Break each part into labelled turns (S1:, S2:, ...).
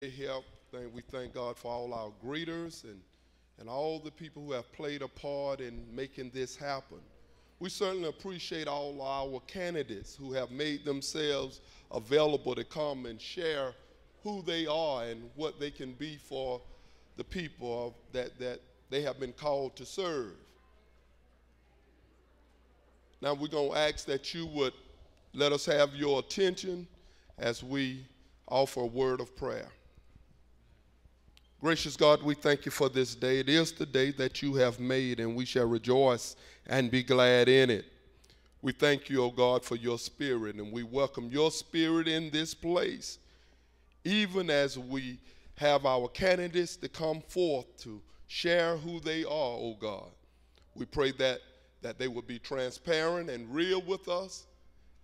S1: Help. We thank God for all our greeters and all the people who have played a part in making this happen. We certainly appreciate all our candidates who have made themselves available to come and share who they are and what they can be for the people that they have been called to serve. Now we're going to ask that you would let us have your attention as we offer a word of prayer. Gracious God, we thank you for this day. It is the day that you have made, and we shall rejoice and be glad in it. We thank you, O God, for your spirit, and we welcome your spirit in this place, even as we have our candidates to come forth to share who they are, O God. We pray that they will be transparent and real with us,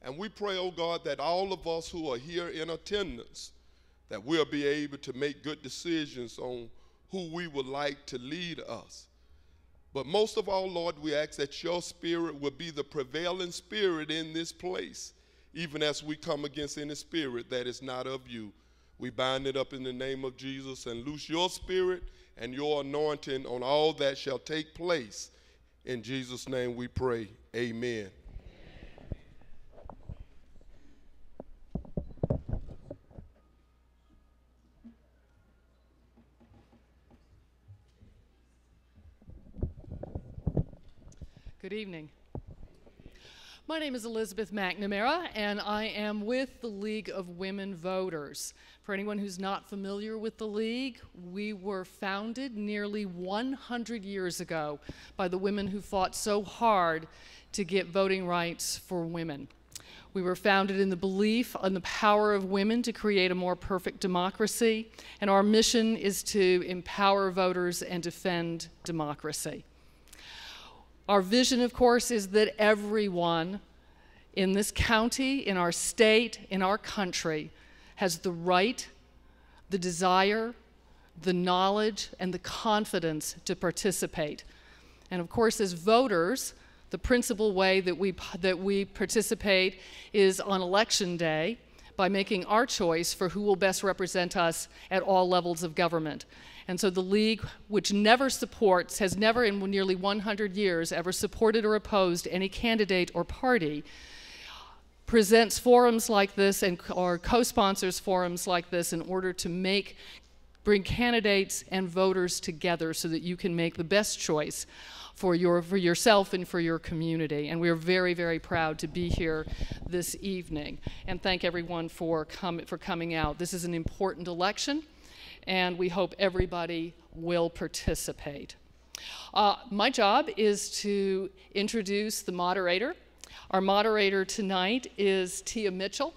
S1: and we pray, O God, that all of us who are here in attendance, that we'll be able to make good decisions on who we would like to lead us. But most of all, Lord, we ask that your spirit will be the prevailing spirit in this place, even as we come against any spirit that is not of you. We bind it up in the name of Jesus and loose your spirit and your anointing on all that shall take place. In Jesus' name we pray, amen.
S2: Good evening. My name is Elizabeth McNamara, and I am with the League of Women Voters. For anyone who's not familiar with the League, we were founded nearly 100 years ago by the women who fought so hard to get voting rights for women. We were founded in the belief in the power of women to create a more perfect democracy, and our mission is to empower voters and defend democracy. Our vision, of course, is that everyone in this county, in our state, in our country, has the right, the desire, the knowledge, and the confidence to participate. And of course, as voters, the principal way that we participate is on Election Day by making our choice for who will best represent us at all levels of government. And so the League, which never supports, has never in nearly 100 years ever supported or opposed any candidate or party, presents forums like this or co-sponsors forums like this in order to bring candidates and voters together so that you can make the best choice for yourself and for your community. And we're very, very proud to be here this evening. And thank everyone for coming out. This is an important election, and we hope everybody will participate. My job is to introduce the moderator. Our moderator tonight is Tia Mitchell.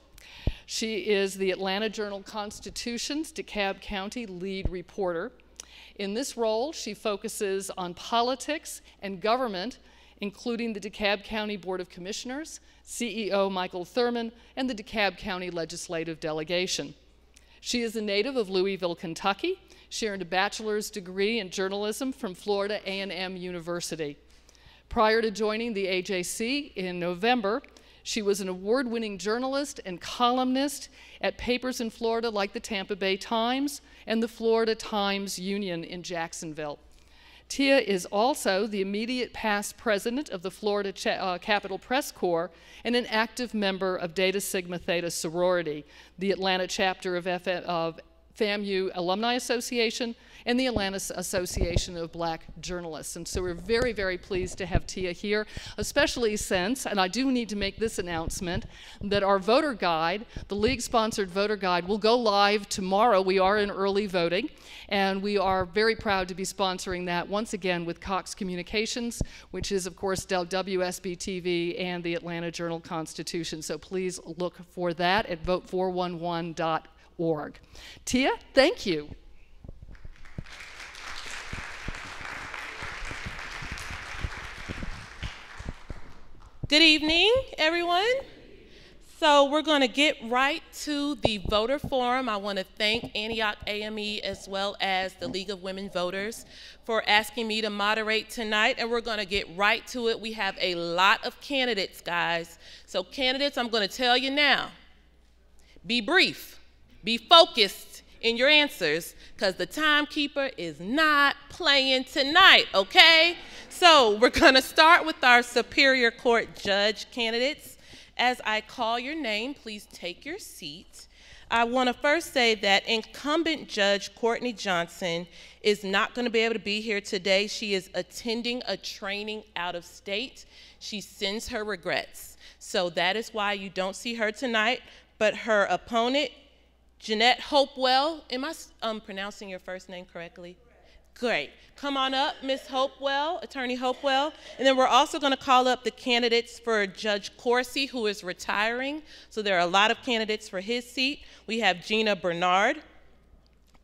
S2: She is the Atlanta Journal-Constitution's DeKalb County lead reporter. In this role, she focuses on politics and government, including the DeKalb County Board of Commissioners, CEO Michael Thurman, and the DeKalb County Legislative Delegation. She is a native of Louisville, Kentucky. She earned a bachelor's degree in journalism from Florida A.M.E. University. Prior to joining the AJC in November, she was an award-winning journalist and columnist at papers in Florida like the Tampa Bay Times and the Florida Times-Union in Jacksonville. Tia is also the immediate past president of the Florida Capitol Press Corps and an active member of Delta Sigma Theta Sorority, the Atlanta chapter of FAMU Alumni Association and the Atlanta Association of Black Journalists. And so we're very, very pleased to have Tia here, especially since, and I do need to make this announcement, that our voter guide, the League-sponsored voter guide, will go live tomorrow. We are in early voting, and we are very proud to be sponsoring that once again with Cox Communications, which is, of course, WSB-TV and the Atlanta Journal-Constitution. So please look for that at vote411.org. Tia, thank you.
S3: Good evening, everyone. So we're going to get right to the voter forum. I want to thank Antioch A.M.E. as well as the League of Women Voters for asking me to moderate tonight, and we're going to get right to it. We have a lot of candidates, guys. So candidates, I'm going to tell you now, be brief, be focused, in your answers, because the timekeeper is not playing tonight, okay? So we're gonna start with our Superior Court judge candidates. As I call your name, please take your seat. I wanna first say that incumbent Judge Courtney Johnson is not gonna be able to be here today. She is attending a training out of state. She sends her regrets. So that is why you don't see her tonight, but her opponent, Jeanette Hopewell, am I pronouncing your first name correctly? Great. Come on up, Ms. Hopewell, Attorney Hopewell. And then we're also going to call up the candidates for Judge Corsi, who is retiring. So there are a lot of candidates for his seat. We have Gina Bernard,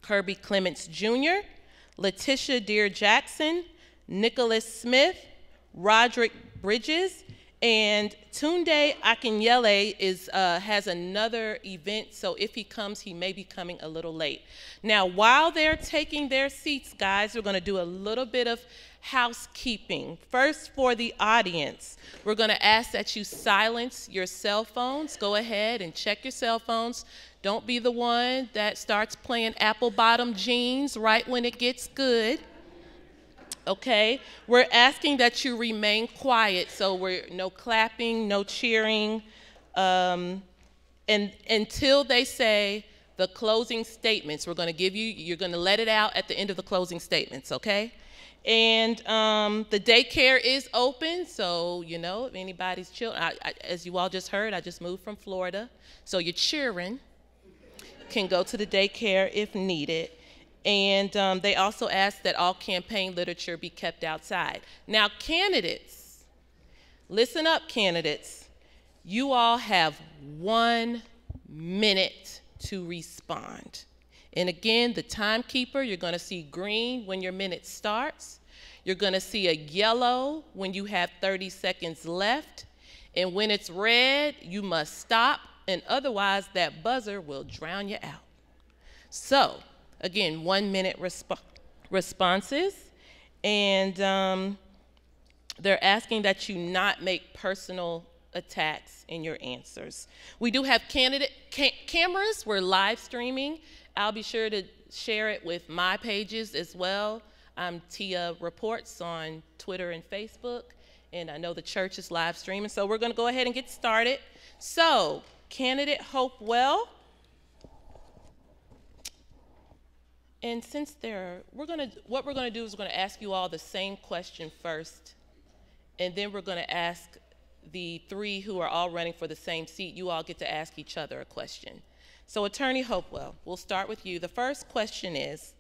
S3: Kirby Clements Jr., Letitia Deere Jackson, Nicholas Smith, Roderick Bridges, and Tunde Akinyele has another event, so if he comes, he may be coming a little late. Now, while they're taking their seats, guys, we're going to do a little bit of housekeeping. First, for the audience, we're going to ask that you silence your cell phones. Go ahead and check your cell phones. Don't be the one that starts playing apple-bottom jeans right when it gets good. Okay, we're asking that you remain quiet, so we're no clapping, no cheering, and until they say the closing statements. We're going to give you, you're going to let it out at the end of the closing statements, okay? And the daycare is open, so you know, if anybody's children, as you all just heard, I just moved from Florida, so your children can go to the daycare if needed. And they also ask that all campaign literature be kept outside. Now, candidates, listen up, candidates. You all have 1 minute to respond. And again, the timekeeper, you're going to see green when your minute starts. You're going to see a yellow when you have 30 seconds left. And when it's red, you must stop, and otherwise that buzzer will drown you out. So, again, 1 minute responses, and they're asking that you not make personal attacks in your answers. We do have cameras. We're live streaming. I'll be sure to share it with my pages as well. I'm Tia Reports on Twitter and Facebook, and I know the church is live streaming, so we're going to go ahead and get started. So, candidate Hopewell. And since what we're gonna do is we're gonna ask you all the same question first, and then we're gonna ask the three who are all running for the same seat, you all get to ask each other a question. So Attorney Hopewell, we'll start with you. The first question is,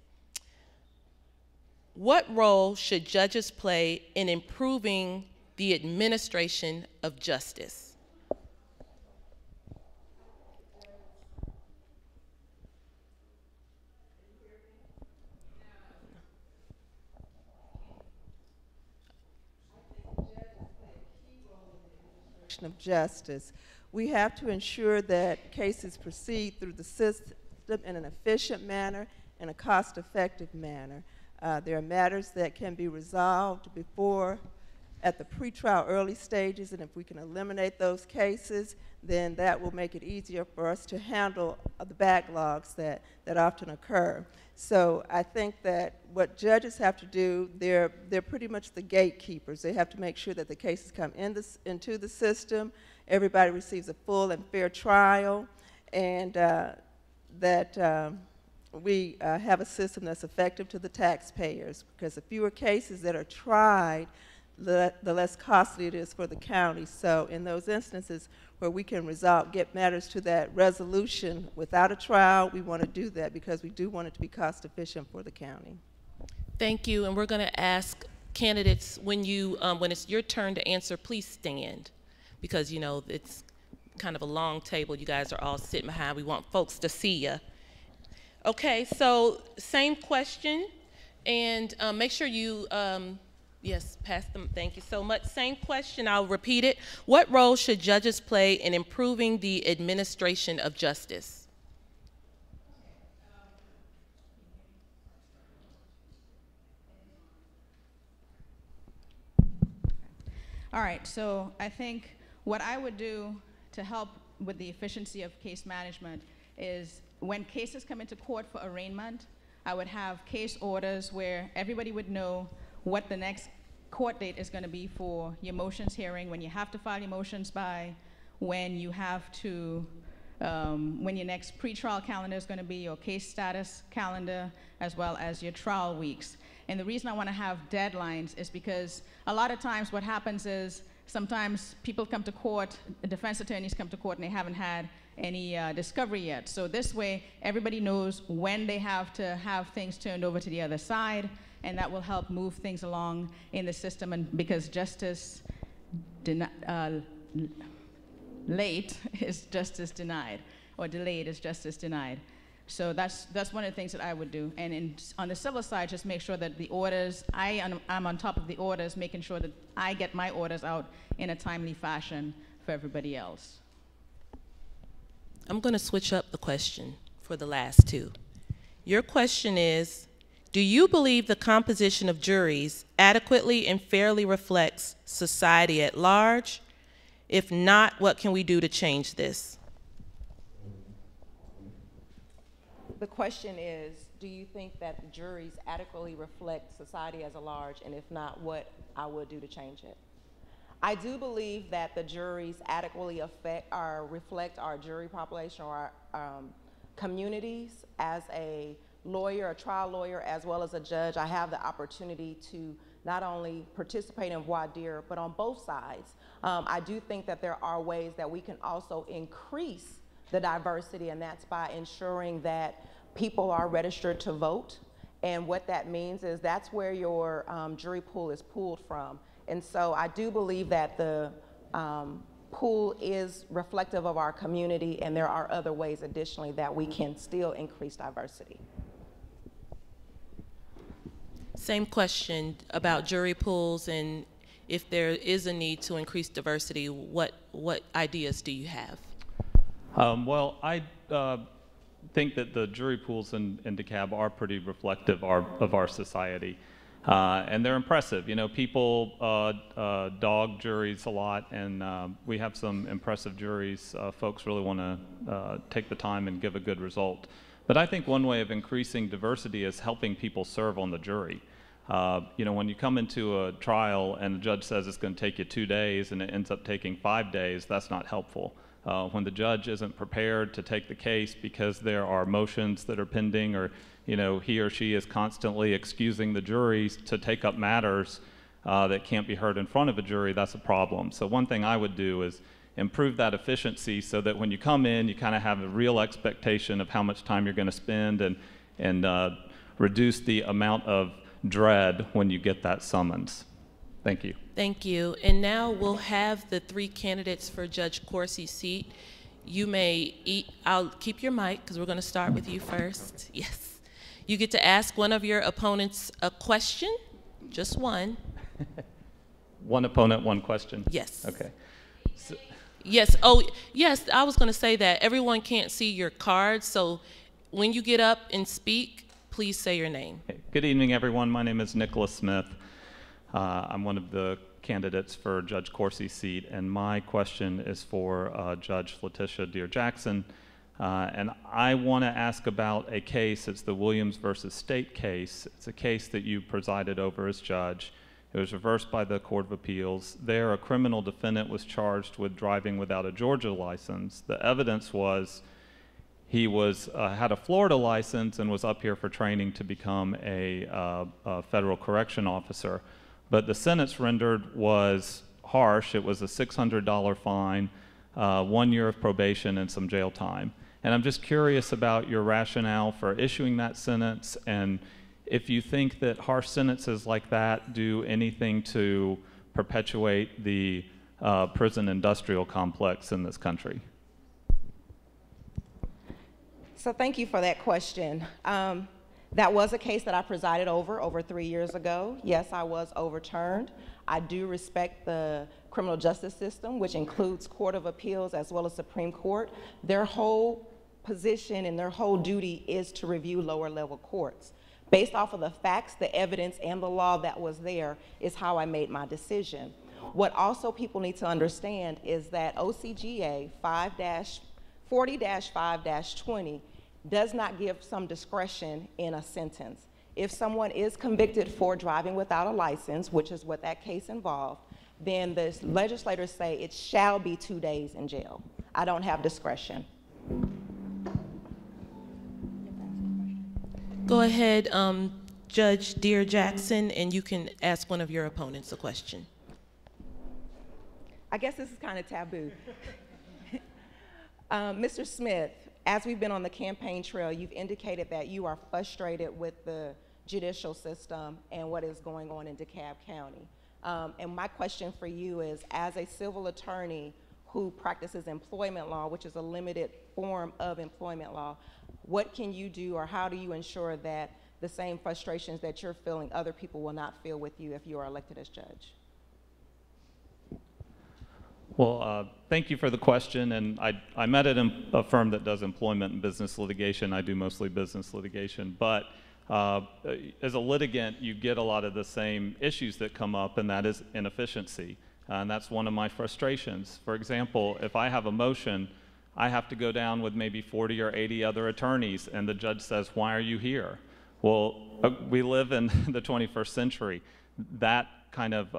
S3: what role should judges play in improving the administration of justice?
S4: Of justice. We have to ensure that cases proceed through the system in an efficient manner and a cost-effective manner. There are matters that can be resolved before at the pretrial early stages, and if we can eliminate those cases, then that will make it easier for us to handle the backlogs that often occur. So I think that what judges have to do, they're pretty much the gatekeepers. They have to make sure that the cases come into the system, everybody receives a full and fair trial, and that we have a system that's effective to the taxpayers, because the fewer cases that are tried, the less costly it is for the county. So in those instances where we can get matters to that resolution without a trial, we want to do that because we do want it to be cost efficient for the county.
S3: Thank you, and we're going to ask candidates, when it's your turn to answer, please stand, because you know it's kind of a long table. You guys are all sitting behind. We want folks to see you. Okay, so same question, and make sure you yes, pass them. Thank you so much. Same question, I'll repeat it. What role should judges play in improving the administration of justice?
S5: All right, so I think what I would do to help with the efficiency of case management is when cases come into court for arraignment, I would have case orders where everybody would know what the next court date is going to be for your motions hearing, when you have to file your motions by, when you have to, when your next pretrial calendar is going to be, your case status calendar, as well as your trial weeks. And the reason I want to have deadlines is because a lot of times what happens is sometimes people come to court, defense attorneys come to court, and they haven't had any discovery yet. So this way, everybody knows when they have to have things turned over to the other side, and that will help move things along in the system. And because justice late is justice denied, or delayed is justice denied. So that's one of the things that I would do. And on the civil side, just make sure that the orders, I'm on top of the orders, making sure that I get my orders out in a timely fashion for everybody else.
S3: I'm going to switch up the question for the last two. Your question is, do you believe the composition of juries adequately and fairly reflects society at large? If not, what can we do to change this?
S6: The question is, do you think that the juries adequately reflect society as a large, and if not, what I would do to change it? I do believe that the juries adequately reflect our jury population or our communities. As a lawyer, a trial lawyer, as well as a judge, I have the opportunity to not only participate in voir dire, but on both sides. I do think that there are ways that we can also increase the diversity, and that's by ensuring that people are registered to vote. And what that means is that's where your jury pool is pulled from. And so I do believe that the pool is reflective of our community, and there are other ways additionally that we can still increase diversity.
S3: Same question about jury pools, and if there is a need to increase diversity, what ideas do you have?
S7: Well, I think that the jury pools in DeKalb are pretty reflective of our society. And they're impressive. You know, people dog juries a lot, and we have some impressive juries. Folks really want to take the time and give a good result. But I think one way of increasing diversity is helping people serve on the jury. You know, when you come into a trial and the judge says it's going to take you 2 days and it ends up taking 5 days, that's not helpful. When the judge isn't prepared to take the case because there are motions that are pending, or you know, he or she is constantly excusing the juries to take up matters that can't be heard in front of a jury, that's a problem. So one thing I would do is improve that efficiency so that when you come in, you kind of have a real expectation of how much time you're going to spend, and reduce the amount of dread when you get that summons. Thank you.
S3: Thank you. And now we'll have the 3 candidates for Judge Coursey's seat. You may I'll keep your mic because we're going to start with you first. Yes. You get to ask one of your opponents a question, just one.
S7: One opponent, one question?
S3: Yes.
S7: Okay. So,
S3: yes. Oh, yes, I was going to say that. Everyone can't see your cards, so when you get up and speak, please say your name.
S7: okay. Good evening, everyone. My name is Nicholas Smith. I'm one of the candidates for Judge Coursey's seat, and my question is for Judge Letitia Deere-Jackson. And I want to ask about a case. It's the Williams versus State case. It's a case that you presided over as judge. It was reversed by the Court of Appeals. There, a criminal defendant was charged with driving without a Georgia license. The evidence was he had a Florida license and was up here for training to become a federal correction officer. But the sentence rendered was harsh. It was a $600 fine, 1 year of probation, and some jail time. And I'm just curious about your rationale for issuing that sentence, and if you think that harsh sentences like that do anything to perpetuate the prison industrial complex in this country.
S6: So thank you for that question. That was a case that I presided over 3 years ago. Yes, I was overturned. I do respect the criminal justice system, which includes Court of Appeals as well as Supreme Court. Their whole position and their whole duty is to review lower level courts. Based off of the facts, the evidence, and the law that was there is how I made my decision. What also people need to understand is that OCGA 40-5-20 does not give some discretion in a sentence. If someone is convicted for driving without a license, which is what that case involved, then the legislators say it shall be 2 days in jail. I don't have discretion.
S3: Go ahead, Judge Dear Jackson, and you can ask one of your opponents a question.
S6: I guess this is kind of taboo. Mr. Smith, as we've been on the campaign trail, you've indicated that you are frustrated with the judicial system and what is going on in DeKalb County. And my question for you is, as a civil attorney who practices employment law, which is a limited form of employment law, what can you do, or how do you ensure that the same frustrations that you're feeling, other people will not feel with you if you are elected as judge?
S7: Well, thank you for the question, and I met at a firm that does employment and business litigation. I do mostly business litigation, but as a litigant, you get a lot of the same issues that come up, and that is inefficiency, and that's one of my frustrations. For example, if I have a motion, I have to go down with maybe 40 or 80 other attorneys, and the judge says, "Why are you here?" Well, we live in the 21st century. That kind of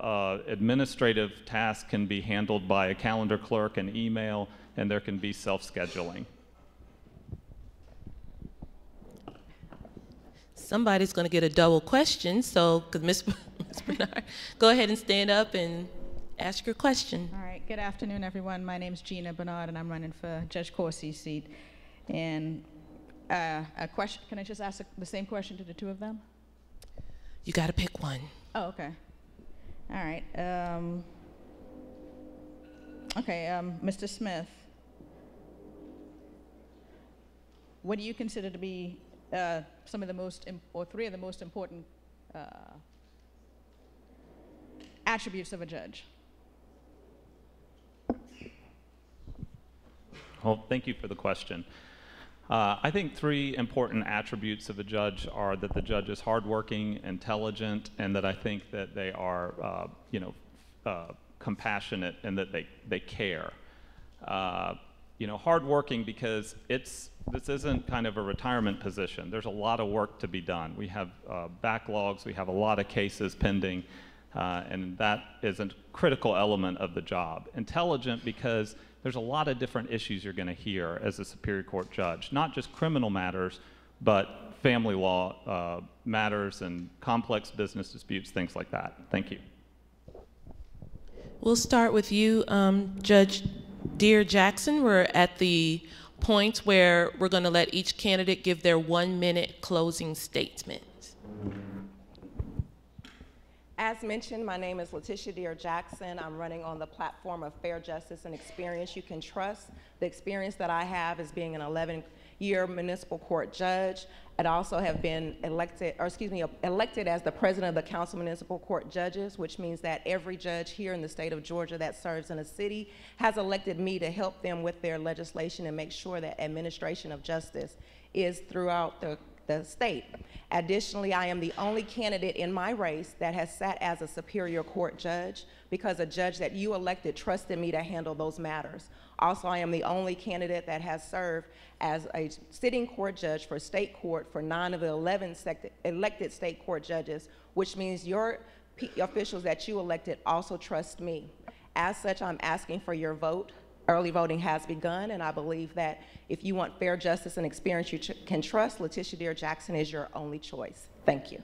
S7: administrative task can be handled by a calendar clerk and email, and there can be self-scheduling.
S3: Somebody's going to get a double question, so because Ms. Bernard, go ahead and stand up and ask your question.
S5: All right, good afternoon, everyone. My name is Gina Bernard, and I'm running for Judge Corsi's seat. And a question, can I just ask the same question to the two of them?
S3: You got to pick one.
S5: Oh, okay. All right. Mr. Smith, what do you consider to be some of the most, or three of the most important attributes of a judge?
S7: Well, thank you for the question. I think three important attributes of a judge are that the judge is hardworking, intelligent, and that I think that they are, compassionate and that they care. Hardworking because this isn't kind of a retirement position. There's a lot of work to be done. We have backlogs, we have a lot of cases pending, and that is a critical element of the job. Intelligent because there's a lot of different issues you're going to hear as a Superior Court judge, not just criminal matters, but family law matters and complex business disputes, things like that. Thank you.
S3: We'll start with you, Judge Dear Jackson. We're at the point where we're going to let each candidate give their 1-minute closing statement.
S6: As mentioned, my name is Letitia Dear Jackson. I'm running on the platform of fair justice and experience you can trust. The experience that I have is being an 11-year municipal court judge. I'd also have been elected as the president of the Council of Municipal Court Judges, which means that every judge here in the state of Georgia that serves in a city has elected me to help them with their legislation and make sure that administration of justice is throughout the state. Additionally, I am the only candidate in my race that has sat as a Superior Court judge because a judge that you elected trusted me to handle those matters. Also, I am the only candidate that has served as a sitting court judge for state court for 9 of the 11 elected state court judges, which means your officials that you elected also trust me. As such, I'm asking for your vote. Early voting has begun, and I believe that if you want fair justice and experience you can trust, Letitia Dear Jackson is your only choice. Thank you.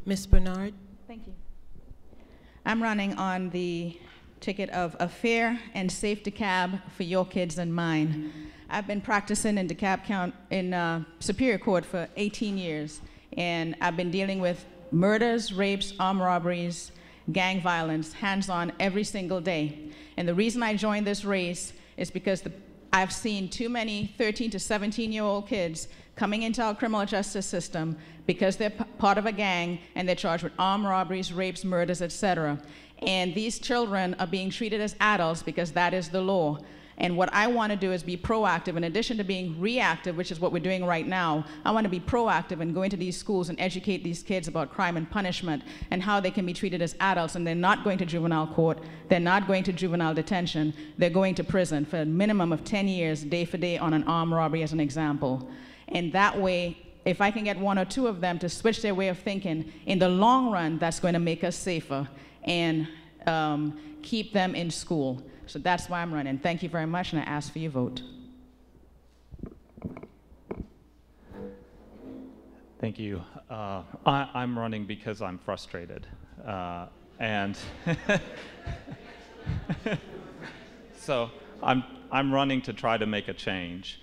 S3: Ms. Bernard.
S5: Thank you. I'm running on the ticket of a fair and safe DeKalb for your kids and mine. I've been practicing in DeKalb County in Superior Court for 18 years, and I've been dealing with murders, rapes, armed robberies, gang violence, hands-on every single day. And the reason I joined this race is because I've seen too many 13 to 17-year-old kids coming into our criminal justice system because they're part of a gang and they're charged with armed robberies, rapes, murders, etc. And these children are being treated as adults because that is the law. And what I want to do is be proactive. In addition to being reactive, which is what we're doing right now, I want to be proactive and go into these schools and educate these kids about crime and punishment and how they can be treated as adults. And they're not going to juvenile court. They're not going to juvenile detention. They're going to prison for a minimum of 10 years, day for day, on an armed robbery as an example. And that way, if I can get one or two of them to switch their way of thinking, in the long run, that's going to make us safer and keep them in school. So that's why I'm running. Thank you very much, and I ask for your vote.
S7: Thank you. I'm running because I'm frustrated. And so I'm running to try to make a change.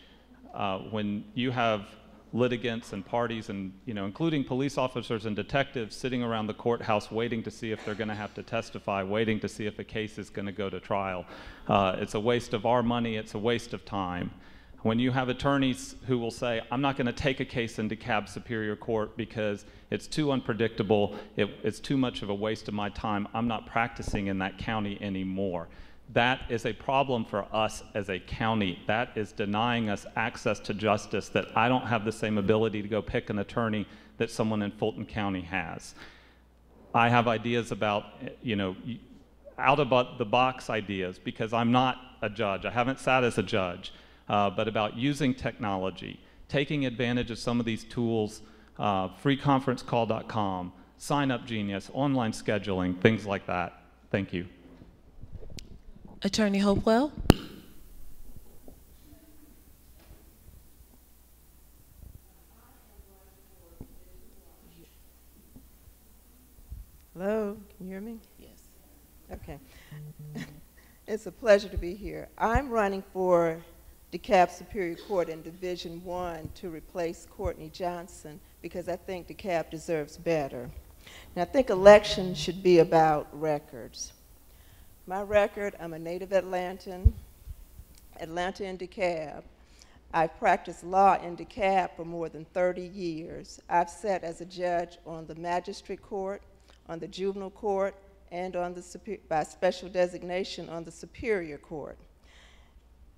S7: When you have litigants and parties and, including police officers and detectives sitting around the courthouse waiting to see if they're going to have to testify, waiting to see if a case is going to go to trial. It's a waste of our money, it's a waste of time. When you have attorneys who will say, I'm not going to take a case into DeKalb Superior Court because it's too unpredictable, it's too much of a waste of my time, I'm not practicing in that county anymore. That is a problem for us as a county. That is denying us access to justice, that I don't have the same ability to go pick an attorney that someone in Fulton County has. I have ideas about, out of the box ideas, because I'm not a judge. I haven't sat as a judge, but about using technology, taking advantage of some of these tools, freeconferencecall.com, Sign Up Genius, online scheduling, things like that. Thank you.
S3: Attorney Hopewell.
S4: Hello, can you hear me?
S3: Yes.
S4: Okay. It's a pleasure to be here. I'm running for DeKalb Superior Court in Division 1 to replace Courtney Johnson because I think DeKalb deserves better. And I think elections should be about records. My record, I'm a native Atlantan, Atlanta and DeKalb. I've practiced law in DeKalb for more than 30 years. I've sat as a judge on the magistrate court, on the juvenile court, and on the by special designation on the Superior Court.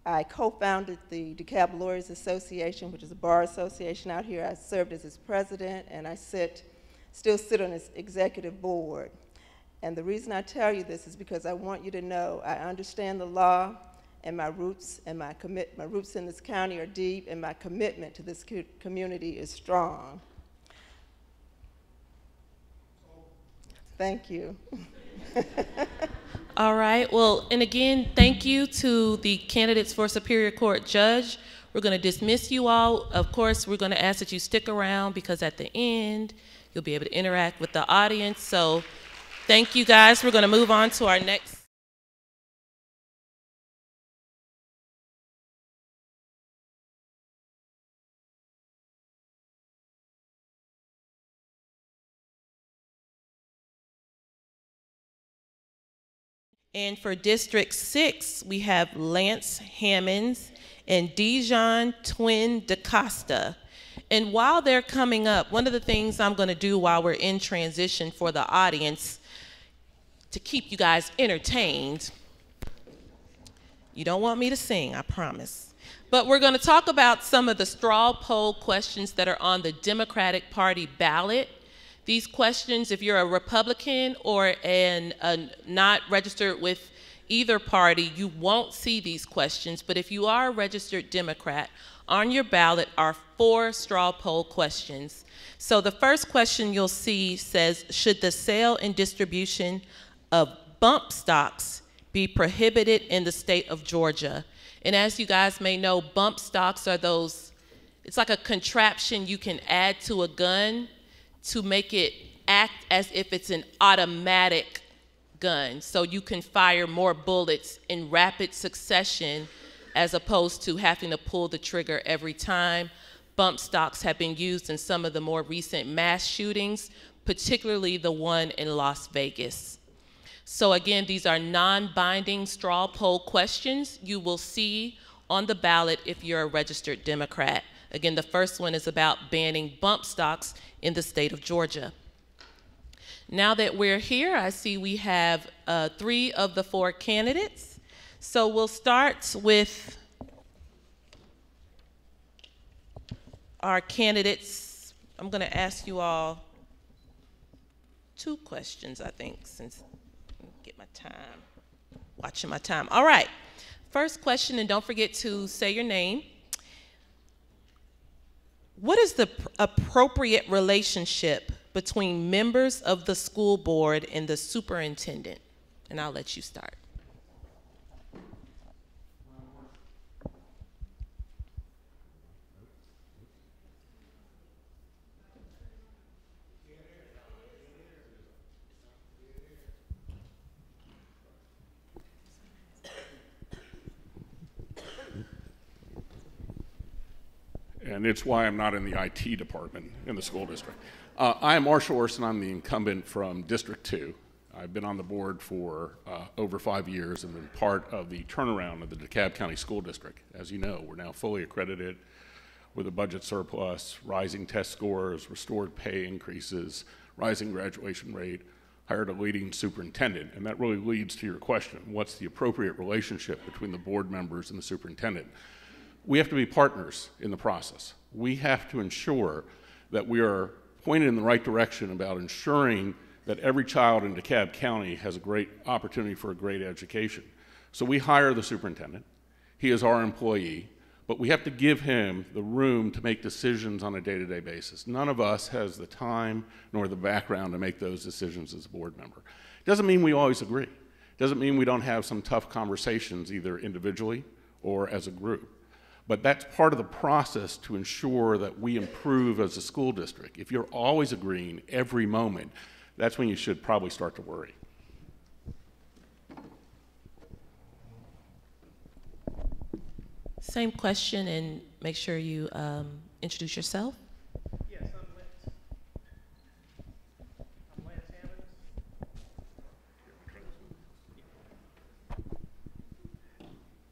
S4: I co-founded the DeKalb Lawyers Association, which is a bar association out here. I served as its president, and I still sit on its executive board. And the reason I tell you this is because I want you to know I understand the law, and my roots and my roots in this county are deep, and my commitment to this community is strong. Thank you.
S3: All right. Well, and again, thank you to the candidates for Superior Court Judge. We're going to dismiss you all. Of course, we're going to ask that you stick around because at the end, you'll be able to interact with the audience. So thank you, guys. We're going to move on to our next. And for District 6, we have Lance Hammonds and Dijon Twin DaCosta. And while they're coming up, one of the things I'm going to do while we're in transition for the audience to keep you guys entertained, you don't want me to sing, I promise. But we're going to talk about some of the straw poll questions that are on the Democratic Party ballot. These questions, if you're a Republican or not registered with either party, you won't see these questions. But if you are a registered Democrat, on your ballot are 4 straw poll questions. So the first question you'll see says, should the sale and distribution of bump stocks be prohibited in the state of Georgia? And as you guys may know, bump stocks are those, it's like a contraption you can add to a gun to make it act as if it's an automatic gun. So you can fire more bullets in rapid succession as opposed to having to pull the trigger every time. Bump stocks have been used in some of the more recent mass shootings, particularly the one in Las Vegas. So again, these are non-binding straw poll questions you will see on the ballot if you're a registered Democrat. Again, the first one is about banning bump stocks in the state of Georgia. Now that we're here, I see we have 3 of the 4 candidates. So we'll start with our candidates. I'm going to ask you all 2 questions, I think, since get my time, watching my time. All right, first question, and don't forget to say your name. What is the appropriate relationship between members of the school board and the superintendent? And I'll let you start.
S8: And it's why I'm not in the IT department in the school district. I am Marshall Orson. I'm the incumbent from District 2. I've been on the board for over 5 years and been part of the turnaround of the DeKalb County School District. As you know, we're now fully accredited with a budget surplus, rising test scores, restored pay increases, rising graduation rate, hired a leading superintendent. And that really leads to your question, what's the appropriate relationship between the board members and the superintendent? We have to be partners in the process. We have to ensure that we are pointed in the right direction about ensuring that every child in DeKalb County has a great opportunity for a great education. So we hire the superintendent. He is our employee, but we have to give him the room to make decisions on a day-to-day basis. None of us has the time nor the background to make those decisions as a board member. Doesn't mean we always agree. Doesn't mean we don't have some tough conversations either individually or as a group. But that's part of the process to ensure that we improve as a school district. If you're always agreeing every moment, that's when you should probably start to worry.
S3: Same question, and make sure you introduce yourself.
S9: Yes, I'm Lance Hammond.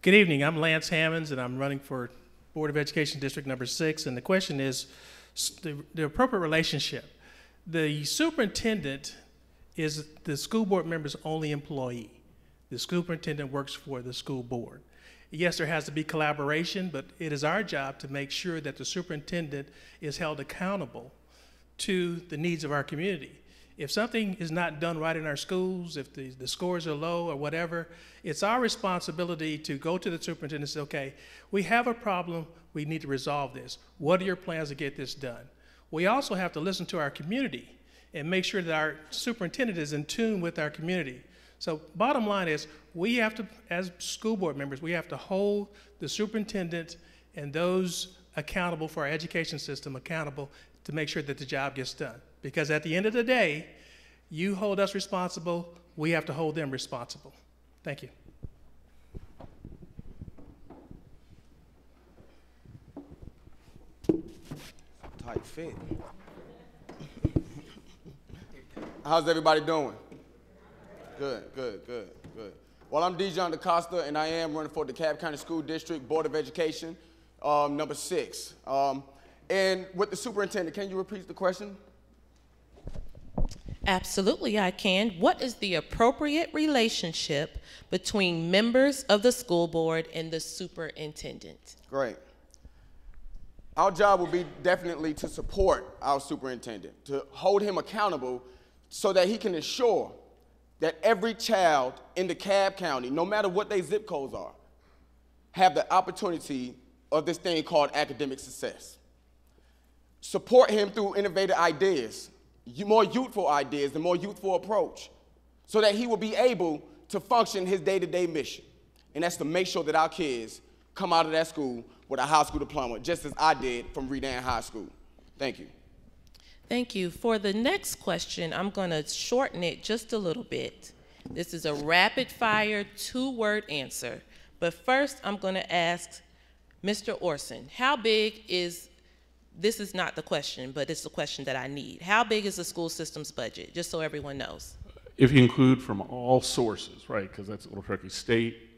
S9: Good evening, I'm Lance Hammonds, and I'm running for Board of Education District number 6, and the question is the appropriate relationship. The superintendent is the school board member's only employee. The superintendent works for the school board. Yes, there has to be collaboration, but it is our job to make sure that the superintendent is held accountable to the needs of our community. If something is not done right in our schools, if the scores are low or whatever, it's our responsibility to go to the superintendent and say, okay, we have a problem, we need to resolve this. What are your plans to get this done? We also have to listen to our community and make sure that our superintendent is in tune with our community. So bottom line is, we have to, as school board members, we have to hold the superintendent and those accountable for our education system accountable to make sure that the job gets done. Because at the end of the day, you hold us responsible, we have to hold them responsible. Thank you.
S10: Tight fit. How's everybody doing? Good. Well, I'm Dijon DaCosta, and I am running for the DeKalb County School District Board of Education, number 6. And with the superintendent, can you repeat the question?
S3: Absolutely, I can. What is the appropriate relationship between members of the school board and the superintendent?
S10: Great. Our job will be definitely to support our superintendent, to hold him accountable so that he can ensure that every child in DeKalb County, no matter what their zip codes are, have the opportunity of this thing called academic success. Support him through innovative ideas, more youthful ideas, the more youthful approach, so that he will be able to function his day-to-day mission. And that's to make sure that our kids come out of that school with a high school diploma, just as I did from Redan High School. Thank you.
S3: Thank you. For the next question, I'm going to shorten it just a little bit. This is a rapid-fire 2-word answer. But first, I'm going to ask Mr. Orson, how big is, this is not the question, but it's the question that I need. How big is the school system's budget, just so everyone knows?
S8: If you include from all sources, right, because that's a little tricky, state,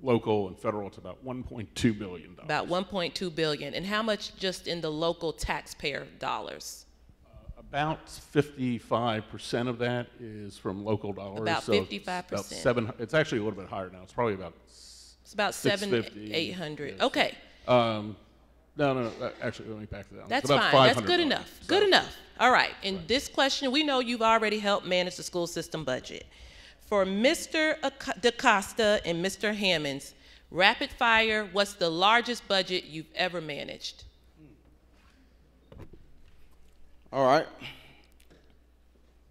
S8: local, and federal, it's about $1.2 billion.
S3: About $1.2 billion. And how much just in the local taxpayer dollars?
S8: About 55% of that is from local dollars.
S3: About
S8: so
S3: 55%.
S8: It's actually a little bit higher now. It's probably about.
S3: It's about
S8: 650.
S3: 800.
S8: Yes.
S3: Okay.
S8: No. Actually, let me back that down.
S3: That's
S8: it's about
S3: fine. That's
S8: $500.
S3: good enough.
S8: So,
S3: Good enough. All right. In this question, we know you've already helped manage the school system budget. For Mr. DaCosta and Mr. Hammonds, rapid fire, what's the largest budget you've ever managed?
S10: All right.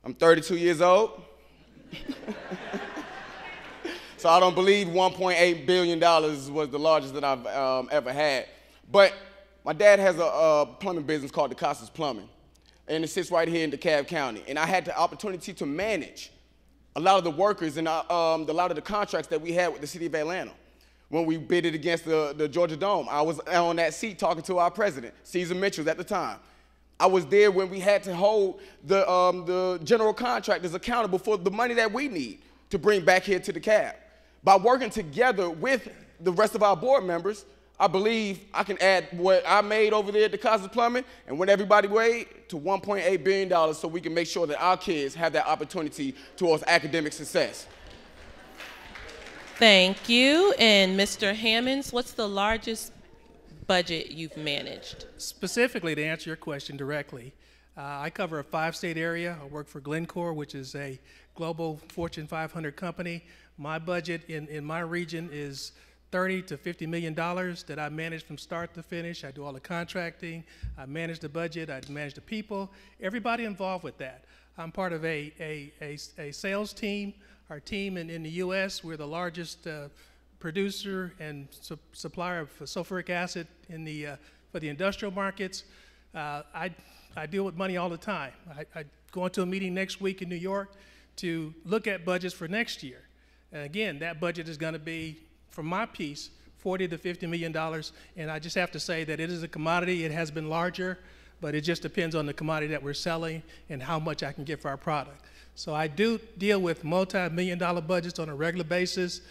S10: I'm 32 years old. So I don't believe $1.8 billion was the largest that I've ever had. But my dad has a plumbing business called DaCosta's Plumbing, and it sits right here in DeKalb County. And I had the opportunity to manage a lot of the workers and a lot of the contracts that we had with the city of Atlanta. When we bidded against the Georgia Dome, I was on that seat talking to our president, Caesar Mitchell, at the time. I was there when we had to hold the general contractors accountable for the money that we need to bring back here to DeKalb. By working together with the rest of our board members, I believe I can add what I made over there at DaCosta's Plumbing and what everybody weighed to $1.8 billion so we can make sure that our kids have that opportunity towards academic success.
S3: Thank you. And Mr. Hammonds, what's the largest budget you've managed?
S9: Specifically, to answer your question directly, I cover a 5-state area. I work for Glencore, which is a global Fortune 500 company. My budget in my region is $30 to $50 million that I manage from start to finish. I do all the contracting, I manage the budget, I manage the people, everybody involved with that. I'm part of a sales team. Our team in the U.S., we're the largest producer and supplier of sulfuric acid for the industrial markets. I deal with money all the time. I go into a meeting next week in New York to look at budgets for next year. And again, that budget is going to be, for my piece, $40 to $50 million. And I just have to say that it is a commodity. It has been larger, but it just depends on the commodity that we're selling and how much I can get for our product. So I do deal with multi-million-dollar budgets on a regular basis.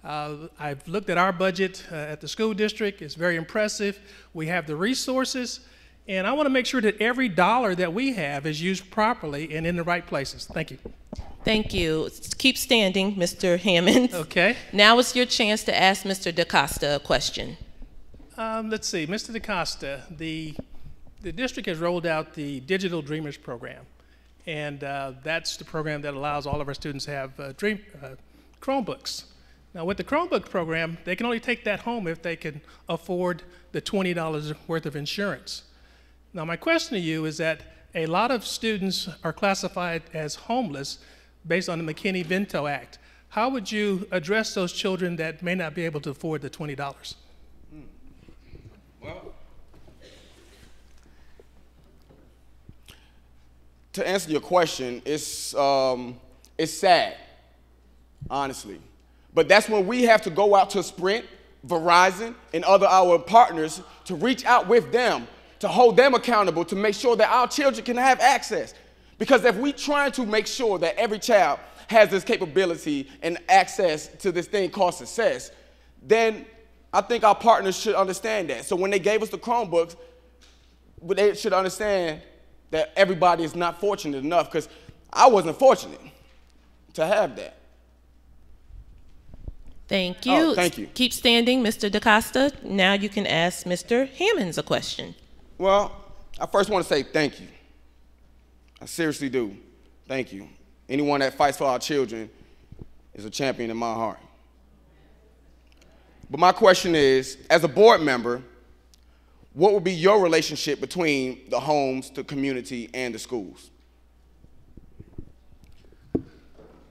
S9: I've looked at our budget at the school district. It's very impressive. We have the resources, and I want to make sure that every dollar that we have is used properly and in the right places. Thank you.
S3: Thank you. Keep standing, Mr. Hammonds.
S9: Okay.
S3: Now is your chance to ask Mr. DaCosta a question.
S9: Let's see, Mr. DaCosta, the district has rolled out the Digital Dreamers program, and that's the program that allows all of our students to have Chromebooks. Now, with the Chromebook program, they can only take that home if they can afford the $20 worth of insurance. Now, my question to you is that a lot of students are classified as homeless based on the McKinney-Vento Act. How would you address those children that may not be able to afford the $20?
S10: Well, to answer your question, it's sad, honestly. But that's when we have to go out to Sprint, Verizon, and our partners to reach out with them, to hold them accountable, to make sure that our children can have access. Because if we trying to make sure that every child has this capability and access to this thing called success, then I think our partners should understand that. So when they gave us the Chromebooks, they should understand that everybody is not fortunate enough, because I wasn't fortunate to have that.
S3: Thank you.
S10: Oh, thank you.
S3: Keep standing, Mr. DaCosta. Now you can ask Mr. Hammonds a question.
S10: Well, I first want to say thank you. I seriously do. Thank you. Anyone that fights for our children is a champion in my heart. But my question is, as a board member, what would be your relationship between the homes, the community, and the schools?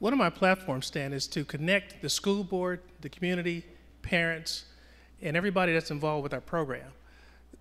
S9: One of my platforms, Stan, is to connect the school board, the community, parents, and everybody that's involved with our program.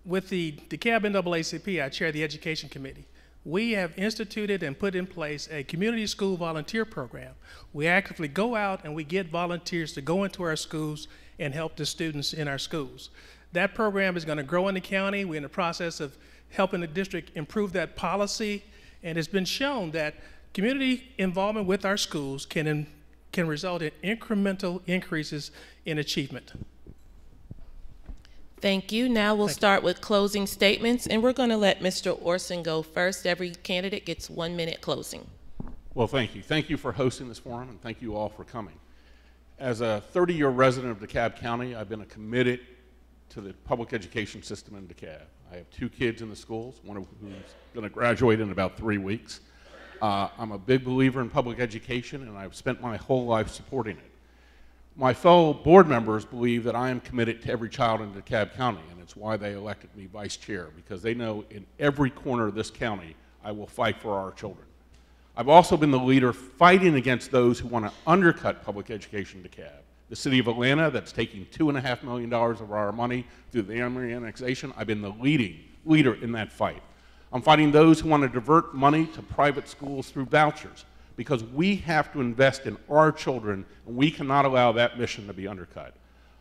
S9: With the DeKalb NAACP, I chair the education committee. We have instituted and put in place a community school volunteer program. We actively go out and we get volunteers to go into our schools and help the students in our schools. That program is going to grow in the county. We're in the process of helping the district improve that policy, and it's been shown that community involvement with our schools can result in incremental increases in achievement.
S3: Thank you. Now we'll start with closing statements, and we're going to let Mr. Orson go first. Every candidate gets 1 minute closing.
S8: Well, thank you. Thank you for hosting this forum, and thank you all for coming. As a 30-year resident of DeKalb County, I've been committed to the public education system in DeKalb. I have 2 kids in the schools, one of whom's going to graduate in about 3 weeks. I'm a big believer in public education, and I've spent my whole life supporting it. My fellow board members believe that I am committed to every child in DeKalb County, and it's why they elected me vice chair, because they know in every corner of this county I will fight for our children. I've also been the leader fighting against those who want to undercut public education in DeKalb. The city of Atlanta, that's taking $2.5 million of our money through the A.M.E annexation, I've been the leader in that fight. I'm fighting those who want to divert money to private schools through vouchers, because we have to invest in our children, and we cannot allow that mission to be undercut.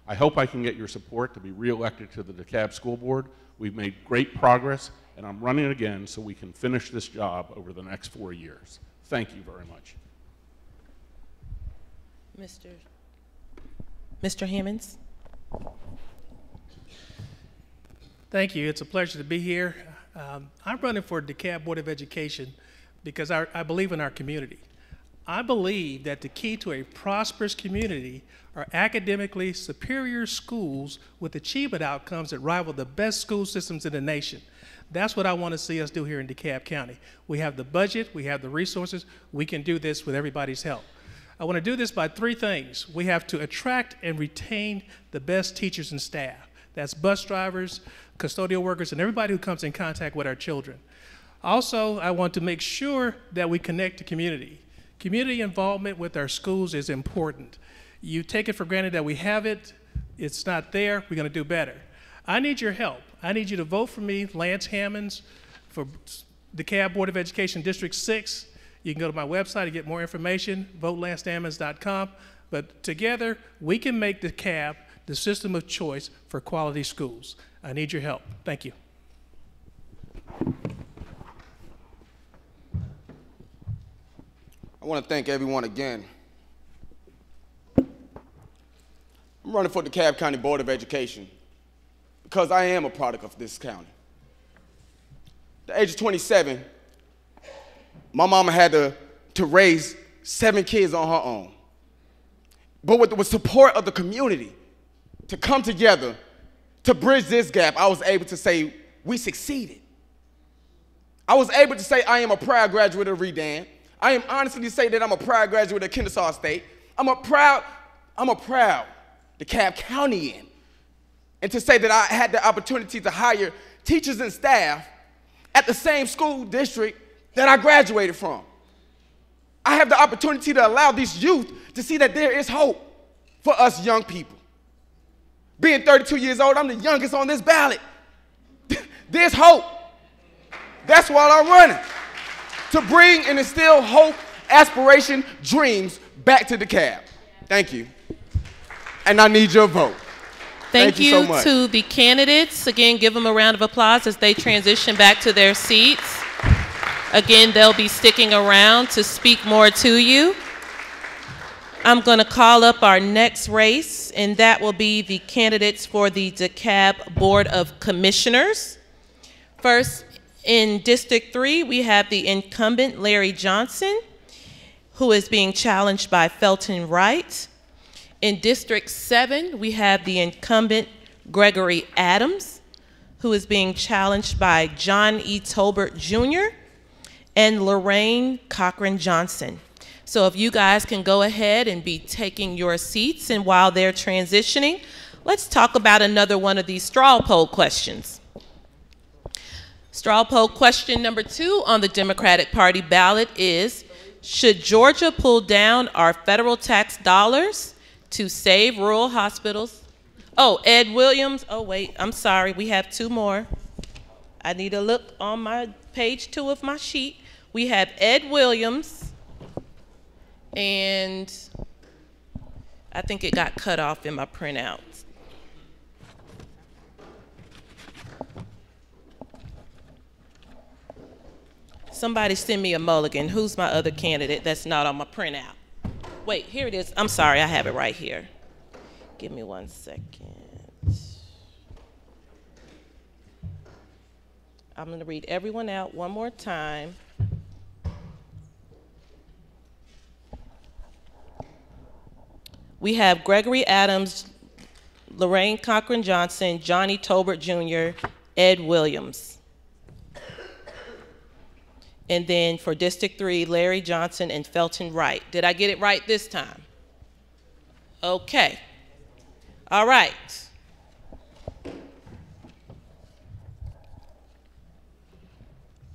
S8: I hope I can get your support to be reelected to the DeKalb School Board. We've made great progress, and I'm running again so we can finish this job over the next 4 years. Thank you very much.
S3: Mr. Hammonds.
S9: Thank you. It's a pleasure to be here. I'm running for DeKalb Board of Education because I believe in our community. I believe that the key to a prosperous community are academically superior schools with achievement outcomes that rival the best school systems in the nation. That's what I want to see us do here in DeKalb County. We have the budget, we have the resources, we can do this with everybody's help. I want to do this by 3 things. We have to attract and retain the best teachers and staff. That's bus drivers, custodial workers, and everybody who comes in contact with our children. Also, I want to make sure that we connect to community. Community involvement with our schools is important. You take it for granted that we have it, it's not there, we're going to do better. I need your help. I need you to vote for me, Lance Hammonds, for DeKalb Board of Education District 6. You can go to my website to get more information, votelancehammonds.com. But together, we can make DeKalb the system of choice for quality schools. I need your help. Thank you.
S10: I want to thank everyone again. I'm running for the DeKalb County Board of Education because I am a product of this county. At the age of 27, my mama had to raise 7 kids on her own. But with the support of the community, to come together, to bridge this gap, I was able to say, we succeeded. I was able to say I am a proud graduate of Redan. I am honestly to say that I'm a proud graduate of Kennesaw State. I'm a proud DeKalb Countyan. And to say that I had the opportunity to hire teachers and staff at the same school district that I graduated from. I have the opportunity to allow these youth to see that there is hope for us young people. Being 32 years old, I'm the youngest on this ballot. There's hope. That's why I'm running. To bring and instill hope, aspiration, dreams back to DeKalb. Thank you. And I need your vote.
S3: Thank you
S10: so much.
S3: To the candidates. Again, give them a round of applause as they transition back to their seats. Again, they'll be sticking around to speak more to you. I'm going to call up our next race, and that will be the candidates for the DeKalb Board of Commissioners. First, in District 3, we have the incumbent Larry Johnson, who is being challenged by Felton Wright. In District 7, we have the incumbent Gregory Adams, who is being challenged by John E. Tolbert Jr. and Lorraine Cochran Johnson. So if you guys can go ahead and be taking your seats, and while they're transitioning, let's talk about another one of these straw poll questions. Straw poll question number 2 on the Democratic Party ballot is, should Georgia pull down our federal tax dollars to save rural hospitals? Oh, Ed Williams. Oh, wait, I'm sorry. We have 2 more. I need to look on my page 2 of my sheet. We have Ed Williams, and I think it got cut off in my printout. Somebody send me a mulligan. Who's my other candidate that's not on my printout? Wait, here it is. I'm sorry, I have it right here. Give me 1 second. I'm going to read everyone out one more time. We have Gregory Adams, Lorraine Cochran Johnson, Johnny Tolbert Jr., Ed Williams. And then for District 3, Larry Johnson and Felton Wright. Did I get it right this time? Okay. All right.